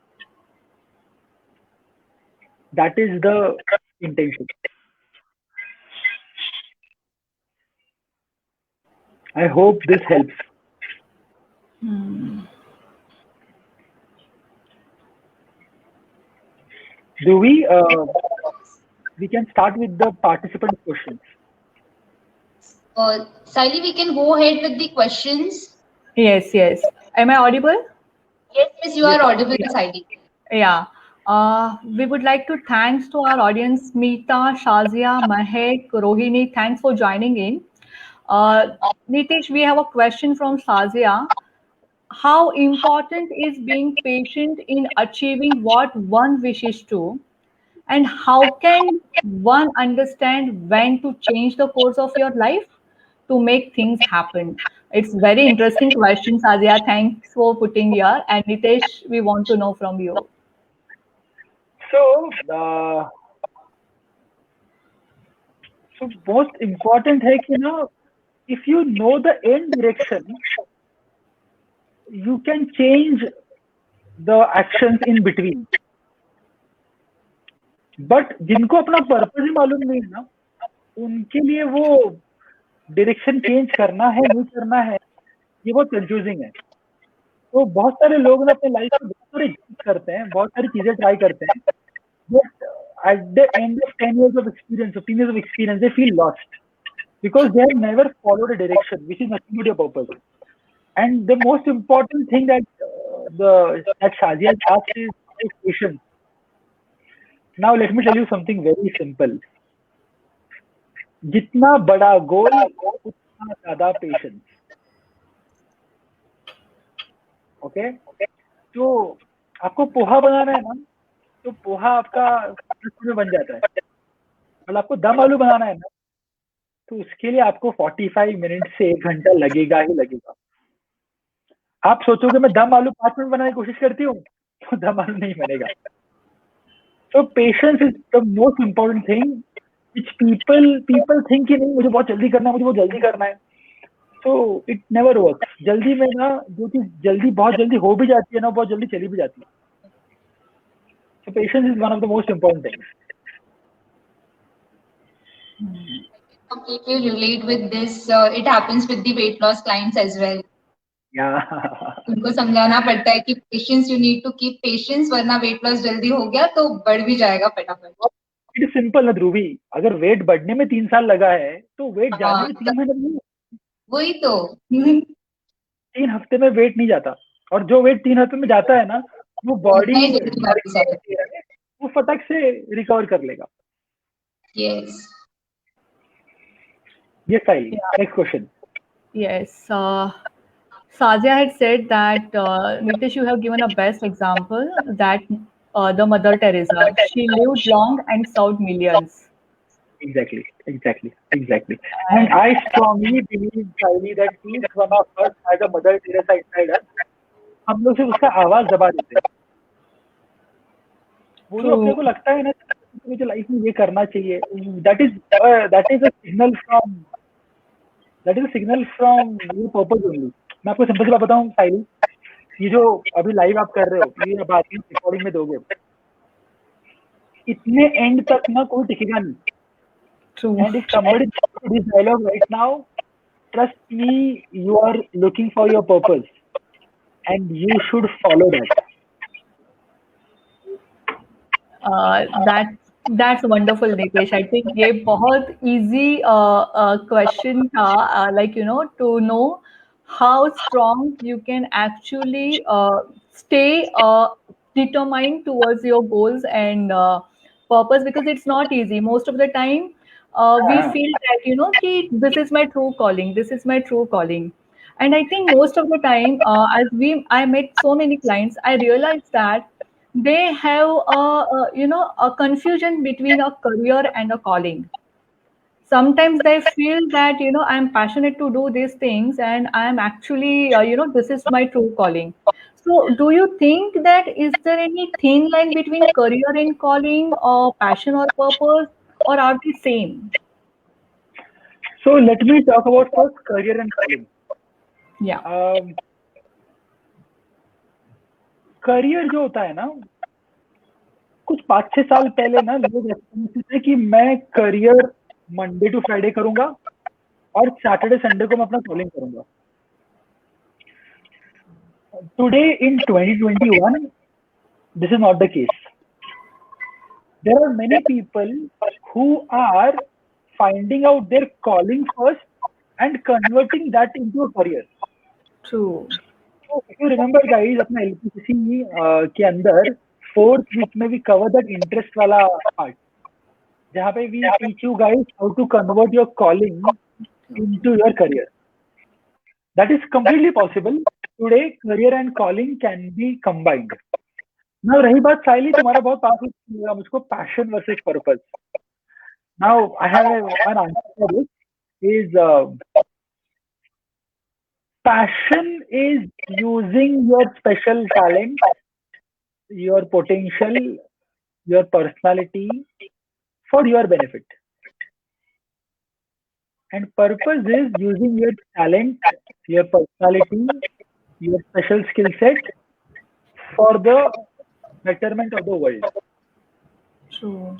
That is the intention. I hope this helps. Do we can start with the participant questions. Saili, we can go ahead with the questions. Yes, yes. Am I audible? Yes, you are audible, Saili. Yeah. We would like to thanks to our audience, Meeta, Shazia, Mahek, Rohini. Thanks for joining in. Nitish, we have a question from Shazia. How important is being patient in achieving what one wishes to? And how can one understand when to change the course of your life to make things happen? It's very interesting question, Shazia. Thanks for putting here. And Nitish, we want to know from you. So most important है कि ना, if you know the end direction, you can change the actions in between. But जिनको अपना purpose ही मालूम नहीं है ना, उनके लिए वो डायरेक्शन चेंज करना है नहीं करना है, ये बहुत कंफ्यूजिंग है. तो बहुत सारे लोग ना अपने लाइफ में बहुत सारे करते हैं, बहुत सारी चीजें ट्राई करते हैं, but at the end of 10 years of experience, 15 years of experience, they feel lost because they have never followed a direction which is nothing but your purpose. And the most important thing that that Shazia asked is patience. Now let me tell you something very simple. जितना बड़ा गोल उतना ज्यादा patience. Okay, तो आपको पोहा बनाना है ना, तो पोहा आपका 10 मिनट में बन जाता है. और आपको दम आलू बनाना है ना, तो उसके लिए आपको 45 मिनट से 1 घंटा लगेगा ही लगेगा. आप सोचोगे मैं दम आलू 5 मिनट बनाने की कोशिश करती हूँ, तो दम आलू नहीं बनेगा. So patience is the most important thing which people think कि नहीं मुझे बहुत जल्दी करना है, मुझे बहुत जल्दी करना है. तो इट नेवर वर्क्स. जल्दी में ना जो चीज जल्दी बहुत जल्दी हो भी जाती है ना, बहुत जल्दी चली भी जाती है. So patience is one of the most important things. Completely relate with this. It happens with the weight loss clients as well. Yeah. उनको समझाना पड़ता है कि patience, you need to keep patience, वरना वेट लॉस जल्दी हो गया तो बढ़ भी जाएगा फटाफट. इट इज सिंपल ना ध्रुवी, अगर वेट बढ़ने में 3 साल लगा है तो वेट जाने में 3 महीने नहीं. वही तो. 3 हफ्ते में वेट नहीं जाता, और जो वेट 3 हफ्ते में जाता है ना, वो बॉडी नहीं जल्दी वापस आएगा. वो फटक से रिकवर कर लेगा. Yes. ये style. Next question. Yes. Sazia had said that, Nitish, you have given a best example that the Mother Teresa, she lived long and served millions. Exactly. And I strongly believe, Saili, that each one of us has a Mother Teresa inside us. हम लोग सिर्फ उसका आवाज दबा देते हैं. वो जो अपने को लगता है ना मुझे लाइफ में ये करना चाहिए, that is a signal from your purpose only. मैं आपको सिंपल सी बात बताऊं साइली, ये जो अभी लाइव आप कर रहे हो, ये बात रिकॉर्डिंग में दोगे, इतने एंड तक ना कोई टिकेगा नहीं. And if somebody says this dialogue right now, trust me, you are looking for your purpose and you should follow that. That's wonderful, Nitish. I think ये बहुत easy question था, like to know how strong you can actually stay determined towards your goals and purpose, because it's not easy. Most of the time, we feel that कि this is my true calling. And I think most of the time, I met so many clients, I realized that they have a confusion between a career and a calling. Sometimes they feel that I'm passionate to do these things and I'm actually this is my true calling. So do you think that is there any thin line between career and calling, or passion or purpose, or are they same? So let me talk about first career and calling. Yeah. Career जो होता है ना, कुछ 5-6 साल पहले ना लोग समझते थे कि मैं करियर मंडे टू फ्राइडे करूंगा और सैटरडे संडे को मैं अपना कॉलिंग करूंगा. Today in 2021 this is not the case. There are many people who are finding out their calling first and converting that into a career. True. So if you remember guys, अपना LPCC के अंदर 4th week में we cover that interest वाला part, जहाँ पे we teach you guys how to convert your calling into your career. That is completely possible. Today, career and calling can be combined. Now, रही बात साइली, तुम्हारा बहुत पास लगा मुझको, passion versus purpose. Now, I have an answer for this. Is passion is using your special talent, your potential, your personality for your benefit. And purpose is using your talent, your personality, your special skill set for the betterment of the world. True.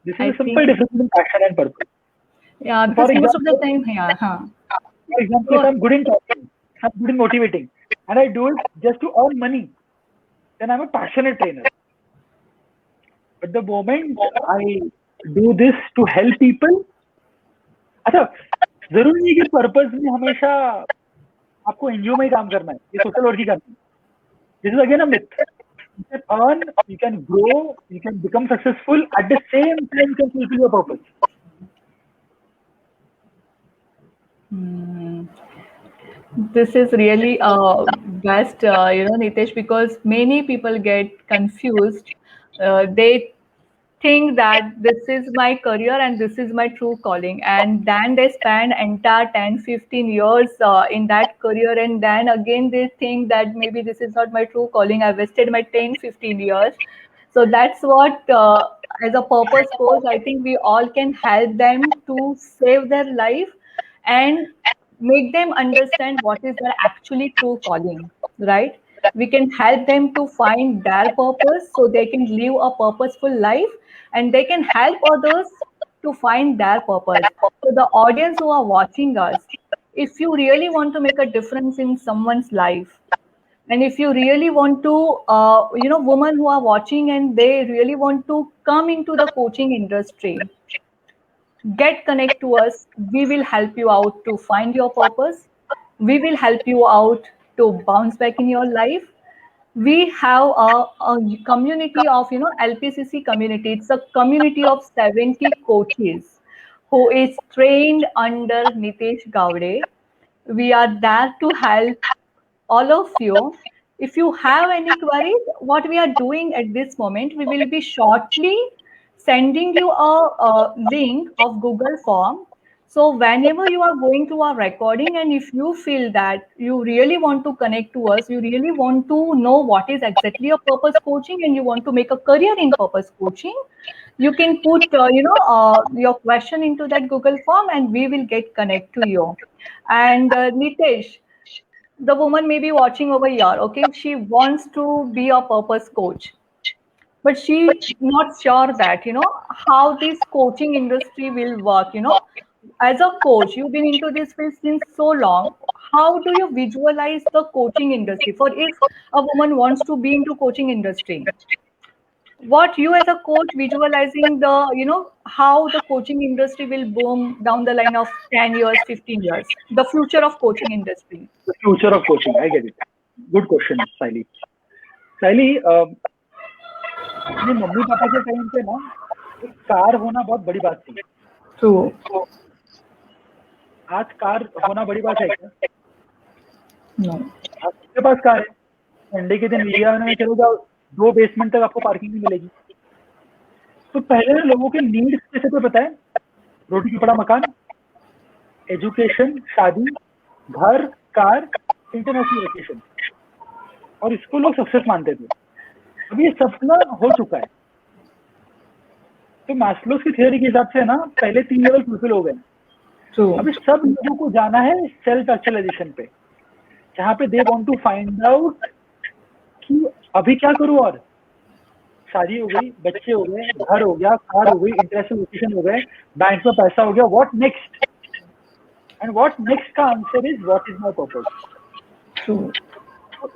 This is a simple difference between passion and purpose. Yeah, because most of the time, yeah. For example, if I'm good in talking, I'm good in motivating, and I do it just to earn money, then I'm a passionate trainer. But the moment I do this to help people, अच्छा जरूरी नहीं कि purpose में हमेशा आपको NGO में ही काम करना है, ये सोशल वर्क ही करना है. This is again a myth. You can earn, you can grow, you can become successful at the same time you can fulfill your purpose. This is really best, Nitish, because many people get confused. They think that this is my career and this is my true calling, and then they spend entire 10-15 years in that career, and then again they think that maybe this is not my true calling, I wasted my 10-15 years. So that's what as a purpose coach, I think we all can help them to save their life and make them understand what is their actually true calling, right? We can help them to find their purpose so they can live a purposeful life, and they can help others to find their purpose. So the audience who are watching us, if you really want to make a difference in someone's life, and if you really want to, women who are watching and they really want to come into the coaching industry, get connect to us. We will help you out to find your purpose. We will help you out to bounce back in your life. We have a community of, LPCC community. It's a community of 70 coaches who is trained under Nitesh Gowde. We are there to help all of you. If you have any queries, what we are doing at this moment, we will be shortly sending you a link of Google Form. So whenever you are going to our recording, and if you feel that you really want to connect to us, you really want to know what is exactly a purpose coaching, and you want to make a career in purpose coaching, you can put your question into that Google Form, and we will get connect to you. And Nitesh, the woman may be watching over here, okay, she wants to be a purpose coach, but she not sure that, how this coaching industry will work. As a coach, you've been into this field since so long. How do you visualize the coaching industry? For if a woman wants to be into coaching industry, what you as a coach visualizing the, how the coaching industry will boom down the line of 10 years, 15 years, the future of coaching industry? The future of coaching, I get it. Good question, Saili. साइली, अपने mummy papa के time पे ना एक car होना बहुत बड़ी बात थी. True. आज कार होना बड़ी बात है क्या? No. आपके पास कार है, संडे के दिन लिया में चले जाओ, 2 बेसमेंट तक आपको पार्किंग नहीं मिलेगी. तो पहले ना लोगों के नीड्स कैसे थे पता है? रोटी कपड़ा मकान, एजुकेशन, शादी, घर, कार, इंटरनेशनल वेकेशन, और इसको लोग सक्सेस मानते थे. अब ये सपना हो चुका है. तो मैस्लोस की थ्योरी के हिसाब से ना पहले 3 लेवल फुलफिल हो गए. अभी सब लोगों को जाना है सेल्फ एक्चुअलाइजेशन पे, जहाँ पे they want to find out कि अभी क्या करूँ. और शादी हो गई, बच्चे हो गए, घर हो गया, कार हो गई, इंटरनेशनल वेकेशन हो गए, बैंक में पैसा हो गया, what next? And what next का answer is what is my purpose. तो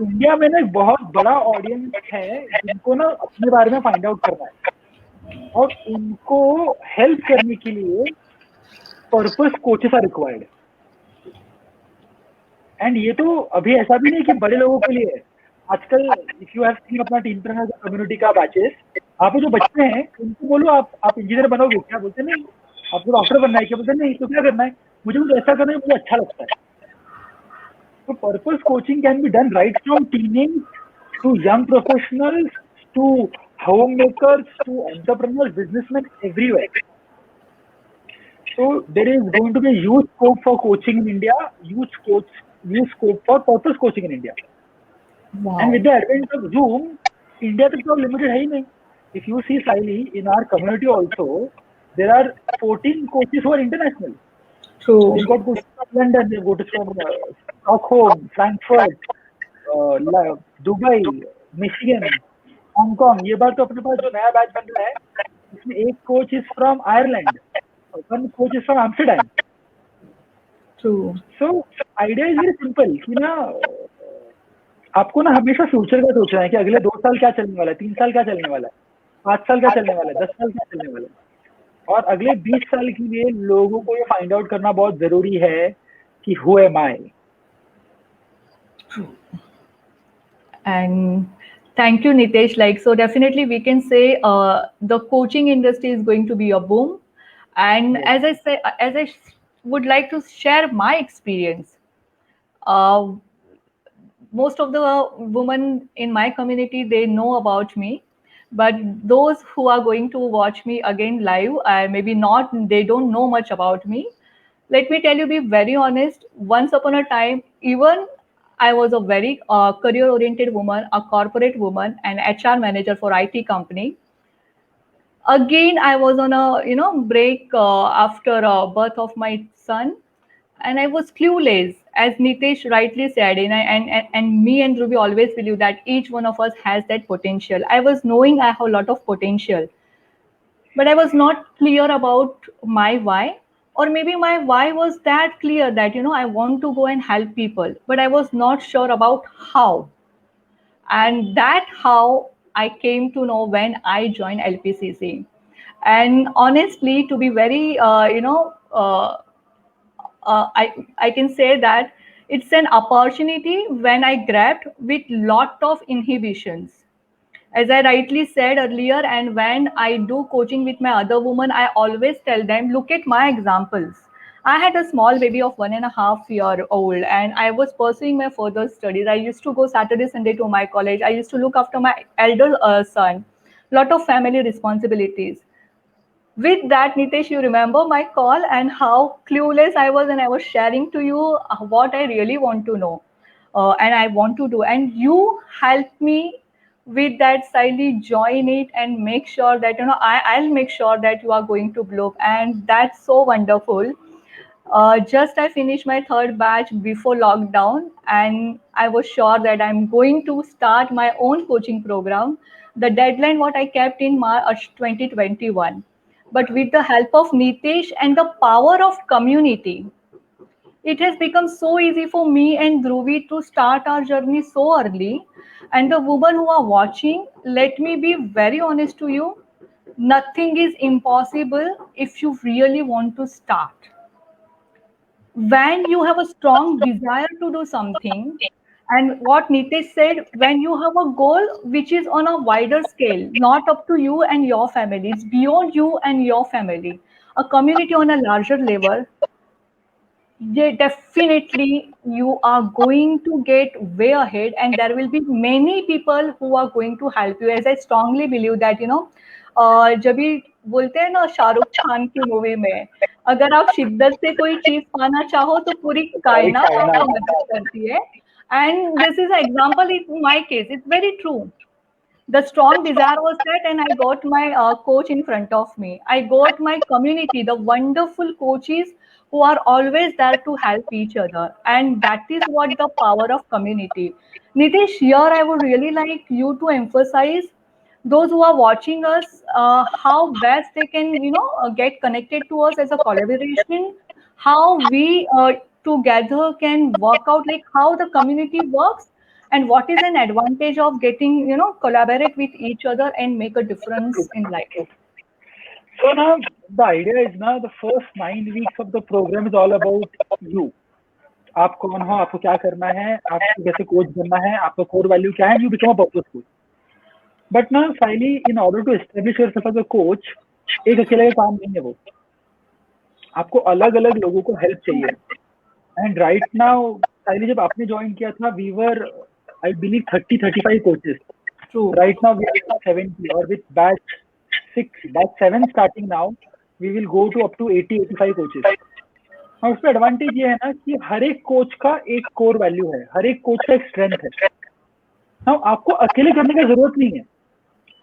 इंडिया में ना एक बहुत बड़ा ऑडियंस है जिनको ना अपने बारे में फाइंड आउट करना है, और उनको हेल्प करने के लिए पर्पस कोचेस आर रिक्वायर्ड. एंड ये तो अभी ऐसा भी नहीं कि बड़े लोगों के लिए है. आजकल इफ यू हैव सीन अपना टीम ट्रेनर कम्युनिटी का बैचेस, वहाँ पे जो बच्चे हैं उनको बोलो आप इंजीनियर बनोगे क्या? बोलते नहीं. आपको डॉक्टर बनना है क्या? बोलते नहीं. तो क्या करना है? मुझे कुछ ऐसा करना है, मुझे अच्छा लगता है. So purpose coaching can be done right from teens to young professionals to homemakers to entrepreneurs, businessmen, everywhere. So there is going to be a huge scope for coaching in India, huge scope for purpose coaching in India. Wow. And with the advent of Zoom, India is not limited है ही नहीं. If you see Saili, in our community also, there are 14 coaches who are international. True. They got coaches from London, they go to Stockholm, Frankfurt, Dubai, Michigan, Hong Kong. ये बार तो अपने पास जो नया batch बन रहा है, इसमें एक coach is from Ireland, one coach is from Amsterdam. So idea is very simple कि ना आपको ना हमेशा फ्यूचर का सोचना है कि अगले 2 साल क्या चलने वाला है, 3 साल क्या चलने वाला है, 5 साल क्या चलने वाला है, 10 साल क्या चलने वाला है. और अगले 20 साल के लिए लोगों को ये फाइंड आउट करना बहुत जरूरी है कि who am I? And thank you, Nitesh. So definitely we can say the coaching industry is going to be a boom. And as I would like to share my experience, most of the women in my community, they know about me. But those who are going to watch me again live, maybe not, they don't know much about me. Let me tell you, be very honest. Once upon a time, even I was a very career-oriented woman, a corporate woman, an HR manager for IT company. Again, I was on a break after birth of my son, and I was clueless, as Nitesh rightly said. And me and Ruby always believe that each one of us has that potential. I was knowing I have a lot of potential, but I was not clear about my why. Or maybe my why was that clear that, I want to go and help people, but I was not sure about how. And that how I came to know when I joined LPCC. And honestly, to be very, I can say that it's an opportunity when I grabbed with lot of inhibitions. As I rightly said earlier, and when I do coaching with my other women, I always tell them, look at my examples. I had a small baby of 1.5 year old, and I was pursuing my further studies. I used to go Saturday, Sunday to my college. I used to look after my elder son, lot of family responsibilities. With that, Nitesh, you remember my call and how clueless I was, and I was sharing to you what I really want to know, and I want to do. And you helped me with that, Siley, join it and make sure that, I'll make sure that you are going to bloom. And that's so wonderful. Just I finished my third batch before lockdown, and I was sure that I'm going to start my own coaching program. The deadline what I kept in March 2021, but with the help of Nitesh and the power of community, it has become so easy for me and Dhruvi to start our journey so early. And the women who are watching, let me be very honest to you, nothing is impossible if you really want to start. When you have a strong desire to do something, and what Nitesh said, when you have a goal which is on a wider scale, not up to you and your family, it's beyond you and your family, a community on a larger level, yeah, definitely you are going to get way ahead, and there will be many people who are going to help you. As I strongly believe that, जब भी बोलते हैं ना शाहरुख खान की movie में, अगर आप शिद्दत से कोई चीज पाना चाहो तो पूरी कायनात आपको मदद करती है. And this is an example in my case. It's very true. The strong desire was set, and I got my coach in front of me. I got my community, the wonderful coaches who are always there to help each other, and that is what the power of community. Nitesh, here I would really like you to emphasize those who are watching us, how best they can, get connected to us as a collaboration, how we together can work out, like how the community works, and what is an advantage of getting, collaborate with each other and make a difference in life. So now the idea is now the first 9 weeks of the program is all about you. आप कौन हो, आपको क्या करना है, आपको कैसे coach बनना है, आपका कोर वैल्यू क्या है, you become a purpose coach. But now, Siley, in order to establish yourself as a coach, एक अकेले का काम नहीं है वो. आपको अलग अलग लोगों को हेल्प चाहिए. And right now, Siley, जब आपने ज्वाइन किया था, we were, I believe, 30-35 coaches. True. Right now we are 70, or with batch 7 starting now, we will go to up to 80-85 coaches. now उसमें एडवांटेज ये है ना कि हर एक कोच का एक कोर वैल्यू है, हर एक कोच का एक स्ट्रेंथ है. now आपको अकेले करने की जरूरत नहीं है.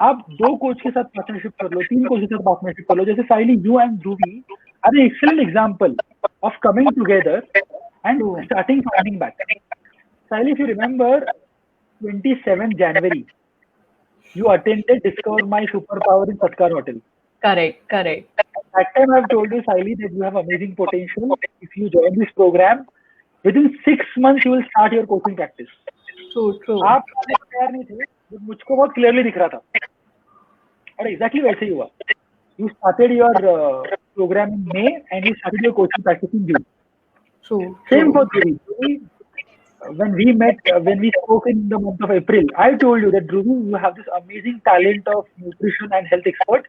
आप 2 कोच के साथ पार्टनरशिप कर लो, 3 कोच के साथ पार्टनरशिप कर लो. जैसे Saili, you and Dhruvi are an excellent example of coming together and starting finding back. Siley, if you remember, 27 January, you attended Discover My Superpower in Satkar Hotel. Correct. At that time, I've told you, Siley, that you have amazing potential. If you join this program, within 6 months, you will start your coaching practice. True. आप तैयार नहीं थे, but मुझको बहुत clearly दिख रहा था. और exactly वैसे ही हुआ. You started your program in May and you started your coaching practice in June. True. Same for Dhruvi. When we met, when we spoke in the month of April, I told you that Dhruvi, you have this amazing talent of nutrition and health expert.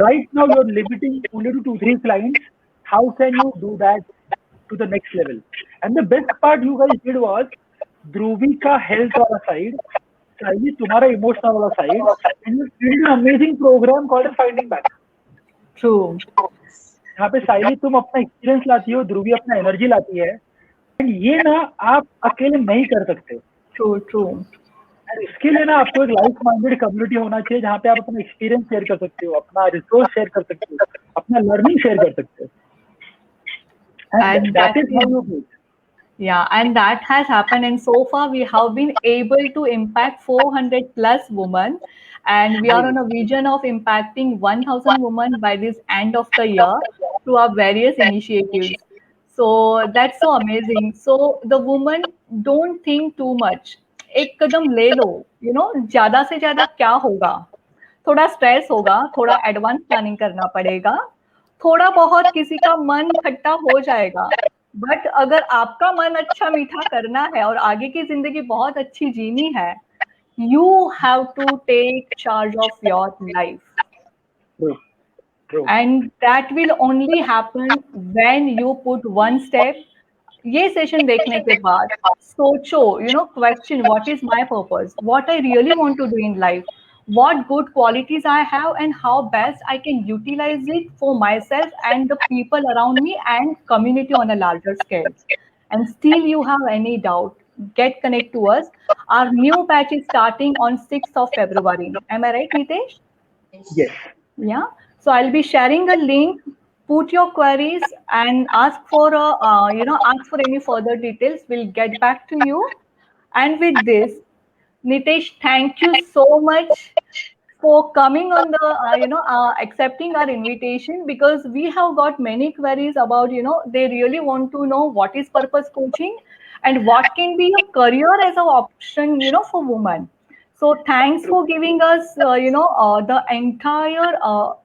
Right now, you're limiting only to 2-3 clients. How can you do that to the next level? And the best part you guys did was Dhruvi ka health वाला side, Siley तुम्हारा emotional वाला side, and you did an amazing program called Finding Back. True. यहाँ पे साइली तुम अपना experience लाती हो, ध्रुवी अपना एनर्जी लाती है, एंड ये ना आप अकेले नहीं कर सकते. True. एंड इसके लिए ना आपको एक लाइक माइंडेड कम्युनिटी होना चाहिए जहाँ पे आप अपना एक्सपीरियंस शेयर कर सकते हो, अपना रिसोर्स शेयर कर सकते हो, अपना लर्निंग शेयर कर सकते हो. And that is how you do it. Yeah, and that has happened. And so far, we have been able to impact 400 plus women. And we are on a vision of impacting 1,000 women by this end of the year through our various initiatives. So that's so amazing. So the women don't think too much. एक कदम ले लो, ज्यादा से ज्यादा क्या होगा? थोड़ा stress होगा, थोड़ा एडवांस प्लानिंग करना पड़ेगा, थोड़ा बहुत किसी का मन खट्टा हो जाएगा, बट अगर आपका मन अच्छा मीठा करना है और आगे की जिंदगी बहुत अच्छी जीनी है, you have to take charge of your life. True. True. And that will only happen when you put one step. ये सेशन देखने के बाद सोचो, question what is my purpose, what I really want to do in life, what good qualities I have, and how best I can utilize it for myself and the people around me and community on a larger scale. And still you have any doubt, get connect to us. Our new batch is starting on 6th of February. Am I right, Nitesh? Yes. Yeah. So I'll be sharing a link. Put your queries and ask for ask for any further details. We'll get back to you. And with this, Nitesh, thank you so much for coming on the accepting our invitation, because we have got many queries about they really want to know what is purpose coaching and what can be a career as an option for women. So thanks for giving us the entire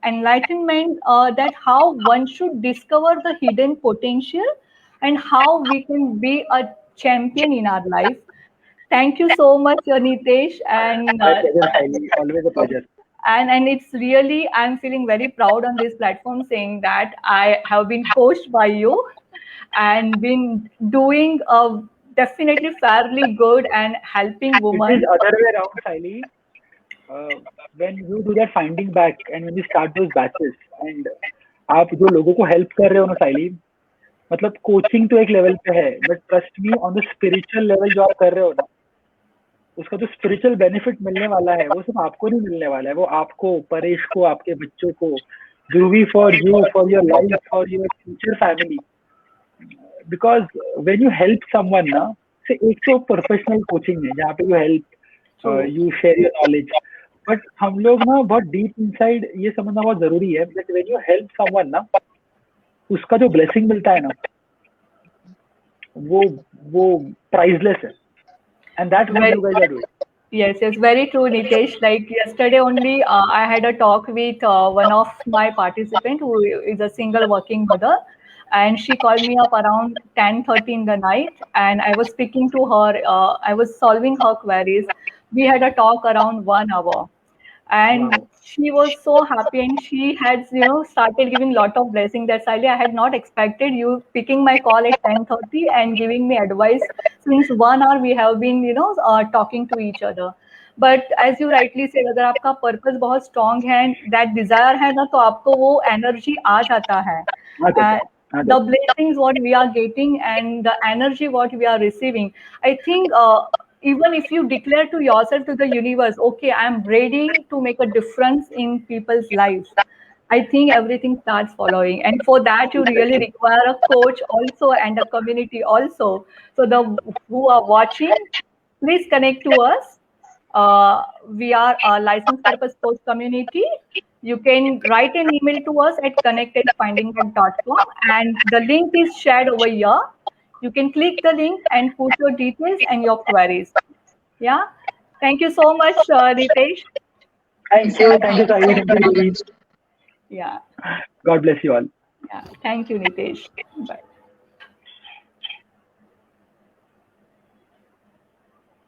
enlightenment that how one should discover the hidden potential and how we can be a champion in our life. Thank you so much, Nitesh, and My pleasure, Shaili. Always a pleasure. and it's really, I'm feeling very proud on this platform saying that I have been coached by you and been doing definitely fairly good and helping It women. is other way around, Shaili. When you do that finding back and when you start those batches and आप जो लोगों को help कर रहे हो ना साइली, मतलब coaching तो एक लेवल पे है, but trust me on the spiritual level जो आप कर रहे हो ना, उसका जो स्पिरिचुअल बेनिफिट मिलने वाला है वो सिर्फ आपको नहीं मिलने वाला है, वो आपको, परेश को, आपके बच्चों को, Dhruvi for you, for your life, for your future family. Because when you help someone ना, से एक तो प्रोफेशनल कोचिंग है जहाँ पे you help, you share your knowledge, but हम लोग ना बहुत डीप इनसाइड ये समझना बहुत जरूरी है that when you help someone ना, उसका जो ब्लेसिंग मिलता है ना, वो प्राइसलेस है. And that's what you guys are doing. Yes, very true, Nitesh. Like yesterday only, I had a talk with one of my participants who is a single working mother, and she called me up around 10:30 in the night, and I was speaking to her. I was solving her queries. We had a talk around 1 hour, and Wow. she was so happy, and she had started giving lot of blessing. That Sally, I had not expected you picking my call at 10:30 and giving me advice. Since 1 hour we have been talking to each other. But as you rightly said, अगर आपका purpose बहुत strong है, that desire है ना, तो आपको वो energy आ जाता है. The blessings what we are getting and the energy what we are receiving, I think even if you declare to yourself, to the universe, okay, I'm ready to make a difference in people's lives, I think everything starts following. And for that, you really require a coach also and a community also. So the who are watching, please connect to us. We are a licensed purpose coach community. You can write an email to us at connect@findingthat.com, and the link is shared over here. You can click the link and put your details and your queries. Yeah. Thank you so much, Ritesh. Thank you, Saeed. Thank you, Ruby. Yeah. God bless you all. Yeah. Thank you, Nitesh. Bye.